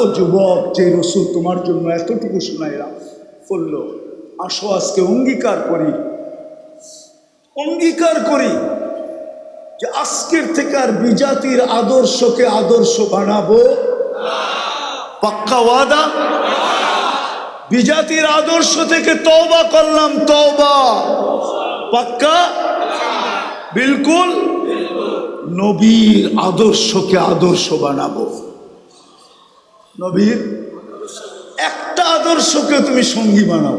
ও যুবক, যে রসুল তোমার জন্য এতটুকু শোনাইলাম বললো, আসো আজকে অঙ্গীকার করি, অঙ্গীকার করি যে আজকের থেকে আর বিজাতির আদর্শকে আদর্শ বানাবো। পাক্কা ওয়াদা? বিজাতির আদর্শ থেকে তওবা করলাম, তওবা পাক্কা, বিলকুল। নবীর আদর্শকে আদর্শ বানাবো। নবীর একটা আদর্শকে তুমি সঙ্গী বানাও।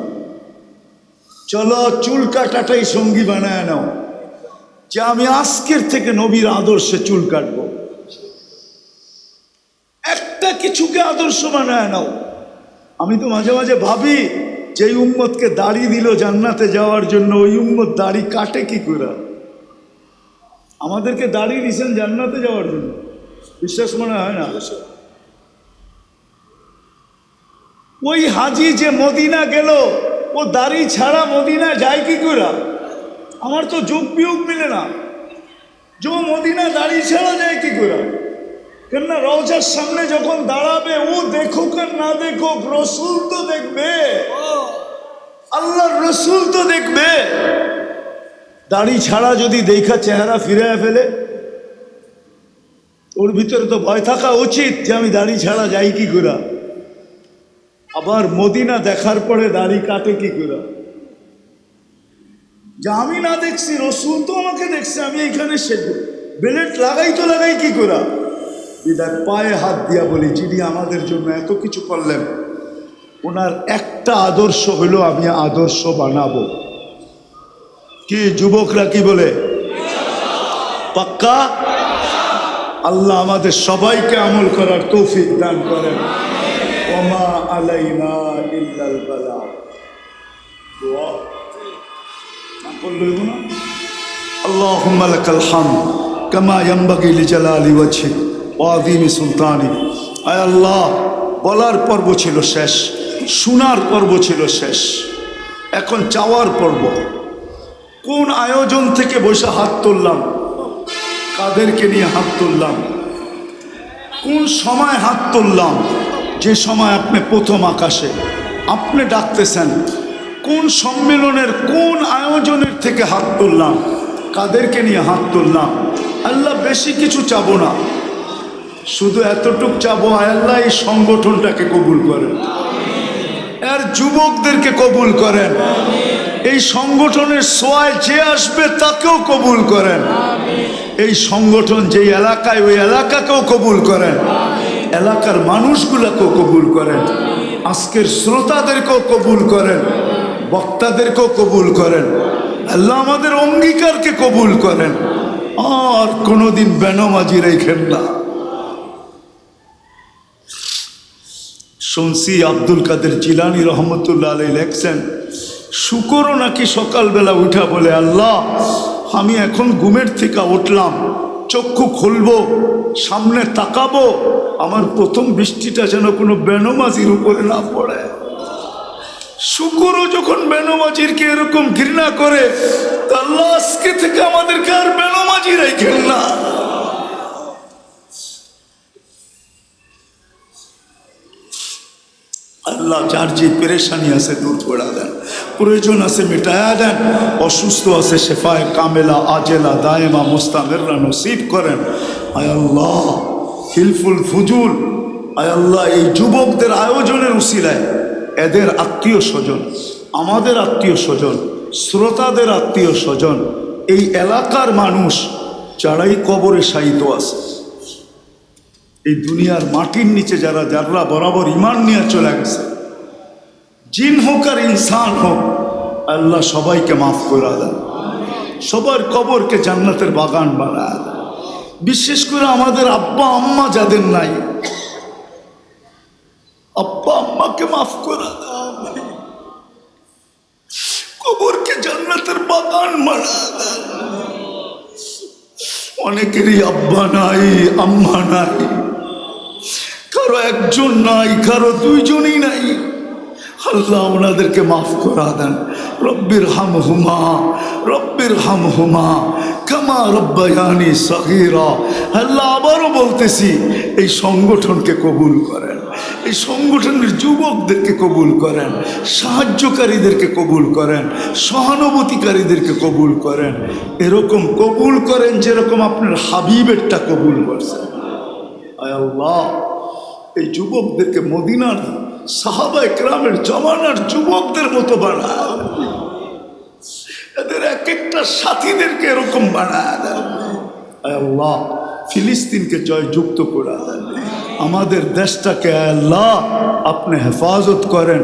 চলো চুল কাটাটাই সঙ্গী বানায় নাও, যে আমি আজকের থেকে নবীর আদর্শে চুল কাটবো। একটা কিছুকে আদর্শ বানায় নাও। আমি তো মাঝে মাঝে ভাবি, যে উম্মতকে দাড়ি দিল জান্নাতে যাওয়ার জন্য, ওই উম্মত দাড়ি কাটে কি করে? আমাদেরকে দাড়ি দিয়েছেন জান্নাতে যাওয়ার জন্য, বিশ্বাস মনে হয় না? ওই হাজি যে মদিনা গেল, ও দাড়ি ছাড়া মদিনা যায় কি করে? আমার তো যোগ বিয়োগ মিলে না, যে মদিনা দাড়ি ছাড়া যায় কি করে? কেননা রওজার সামনে যখন দাঁড়াবে, ও দেখুক আর না দেখুক, রসুল তো দেখবে, আল্লাহর রসুল তো দেখবে। দাড়ি ছাড়া যদি দেখা চেহারা ফিরে ফেলে, ওর ভিতরে তো ভয় থাকা উচিত যে আমি দাড়ি ছাড়া যাই কি করে। আবার মদিনা দেখার পরে দাড়ি কাটে কি করে? যে আমি না দেখছি, রসুল তো আমাকে দেখছে, আমি এখানে বেলেট লাগাই তো লাগাই কি করে? বিদায় পায়ে হাত দিয়া বলি, যিনি আমাদের জন্য এত কিছু করলেন, ওনার একটা আদর্শ হলো আমি আদর্শ বানাবো। কি যুবকরা কি বলে? পাক্কা? আল্লাহ আমাদের সবাইকে আমল করার তৌফিক দান করেন। ওমা আলাইনা ইল্লাল বালাগ। দোয়া করলেন না? আল্লাহুম্মা লাকাল হামদ কামা ইয়ানবাগি লিজালালি ওয়াজহিক ওয়া আযীমি সুলতানিক। আয় আল্লাহ, বলার পর্ব ছিল শেষ, শোনার পর্ব ছিল শেষ, এখন চাওয়ার পর্ব। কোন আয়োজন থেকে বসে হাত তুললাম, কাদেরকে নিয়ে হাত তুললাম, কোন সময় হাত তুললাম? যে সময় আপনি প্রথম আকাশে আপনি ডাকতেছেন। কোন সম্মেলনের কোন আয়োজনের থেকে হাত তুললাম, কাদেরকে নিয়ে হাত তুললাম? আল্লাহ বেশি কিছু চাবো না, শুধু এতটুক চাবো, আল্লাহ এই সংগঠনটাকে কবুল করেন, এর যুবকদেরকে কবুল করেন, এই সংগঠনের সোয়ায় যে আসবে তাকেও কবুল করেন, এই সংগঠন যেই এলাকায় ওই এলাকাকেও কবুল করেন, এলাকার মানুষগুলোকেও কবুল করেন, আজকের শ্রোতাদেরকেও কবুল করেন, বক্তাদেরকেও কবুল করেন। আল্লাহ আমাদের অঙ্গীকারকে কবুল করেন, আর কোনোদিন বেনমাজি রেখেন না। শুনছি আব্দুল কাদের জিলানী রহমতুল্লাহ আলাইহি লেখছেন, শুকরও নাকি সকালবেলা উঠা বলে, আল্লাহ আমি এখন ঘুমের থেকে উঠলাম, চক্ষু খুলবো, সামনে তাকাবো, আমার প্রথম বৃষ্টিটা যেন কোনো বেনমাজির উপরে না পড়ে। শুকরও যখন বেনমাজিরকে এরকম ঘৃণা করে, আল্লাহ আজকে থেকে আমাদেরকে আর বেনমাজি রাখেন না। আল্লাহ যার যে পেরেশানি আছে দূর করে দেন, প্রয়োজন আছে মিটায়া দেন, অসুস্থ আছে শেফায়ে কামেলা আজেলা দায়েমা মুস্তামিররা নসিব করেন। আয় আল্লাহ হিলফুল ফুজুল, আয় আল্লাহ এই যুবকদের আয়োজনের উসিলায় এদের আত্মীয় স্বজন, আমাদের আত্মীয় স্বজন, শ্রোতাদের আত্মীয় স্বজন, এই এলাকার মানুষ যারাই কবরে শায়িত আছে, এই দুনিয়ার মাটির নিচে যারা যারা বরাবর ইমান নিয়ে চলে গেছে, জিন হোক আর ইনসান হোক, আল্লাহ সবাইকে মাফ করে দেন, সবার কবরকে জান্নাতের বাগান বানায় দেন। বিশেষ করে আমাদের আব্বা আম্মা যাদের নাই, আব্বা আম্মাকে মাফ করে দেন, কবরকে জান্নাতের বাগান বানায় দেন। অনেকেরই আব্বা নাই, আম্মা নাই, কারো একজন নাই, কারো দুইজনই নাই, আল্লাহ ওনাদেরকে মাফ করা দেন। রব্বির হামহুমা, রব্বির হামহুমা কামা রব্বায়ানি সগীরা। আল্লাহ আবারও বলতেছি, এই সংগঠনকে কবুল করেন, এই সংগঠনের যুবকদেরকে কবুল করেন, সাহায্যকারীদেরকে কবুল করেন, সহানুভূতিকারীদেরকে কবুল করেন, এরকম কবুল করেন যেরকম আপনার হাবিবেরটা কবুল করছেন। আয় আল্লাহ এই যুবকদেরকে মদিনার সাহাবা একরামের জমানার যুবকদের মতো বানায়, এদের এক একটা সাথীদেরকে এরকম বানায় দেন। আল্লাহ ফিলিস্তিনকে জয়যুক্ত করে দেন, আমাদের দেশটাকে আল্লাহ আপনি হেফাজত করেন।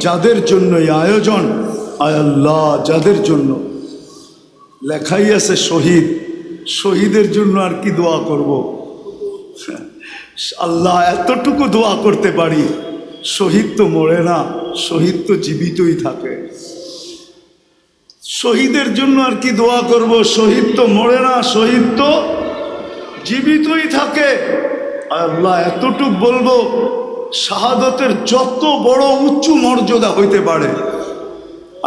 যাদের জন্য এই আয়োজন, আল্লাহ যাদের জন্য লেখাই আছে শহীদ, শহীদের জন্য আর কি দোয়া করব? আল্লাহ এতটুকু দোয়া করতে পারি, শহীদ তো মরে না, শহীদ তো জীবিতই থাকে। শহীদের জন্য আর কি দোয়া করব? শহীদ তো মরে না, শহীদ তো জীবিতই থাকে। আল্লাহ এতটুক বলবো, শাহাদতের যত বড় উচ্চ মর্যাদা হইতে পারে,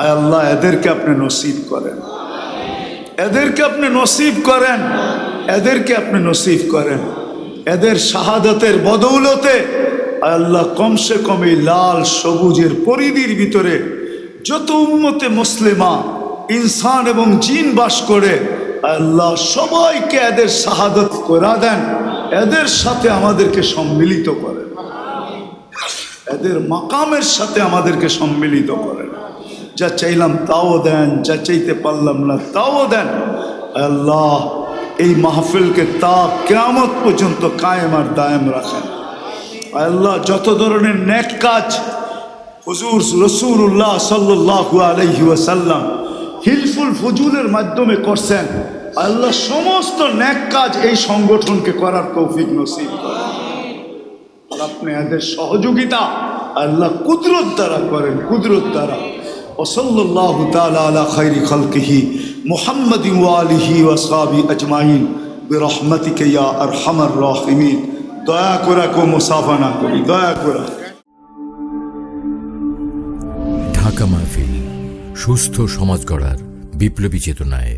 আয় আল্লাহ এদেরকে আপনি নসিব করেন, এদেরকে আপনি নসিব করেন, এদেরকে আপনি নসিব করেন। এদের শাহাদতের বদৌলতে আল্লাহ কমসে কম এই লাল সবুজের পরিধির ভিতরে যত উম্মতে মুসলিমা ইনসান এবং জিন বাস করে। আল্লাহ সবাইকে এদের শাহাদত করা দেন, এদের সাথে আমাদেরকে সম্মিলিত করেন, এদের মাকামের সাথে আমাদেরকে সম্মিলিত করেন। যা চাইলাম তাও দেন, যা চাইতে পারলাম না তাও দেন। আল্লাহ এই মাহফিলকে তা কিয়ামত পর্যন্ত কায়েম আর দায়েম রাখেন। আল্লাহ যত ধরনের নেক কাজ হুজুর রাসূলুল্লাহ সাল্লাল্লাহু আলাইহি ওয়াসাল্লাম হিলফুল ফুজুলের মাধ্যমে করছেন, আল্লাহ সমস্ত নেক কাজ এই সংগঠনকে করার তৌফিক নসিব করেন। আর আপনি এদের সহযোগিতা আল্লাহ কুদরত দ্বারা করেন, কুদরত দ্বারা। ওয়াসাল্লাল্লাহু তাআলা আলা খায়রি খালকিহি মুহাম্মাদিন ওয়া আলিহি ওয়া আসহাবিহি আজমাইন বিরহমাতিকা ইয়া আরহামার রাহিমিন। দয়া করে কো মুসাফা না করি, দয়া করে। ঢাকা মাহফিল সুস্থ সমাজ গড়ার বিপ্লবী চেতনায়।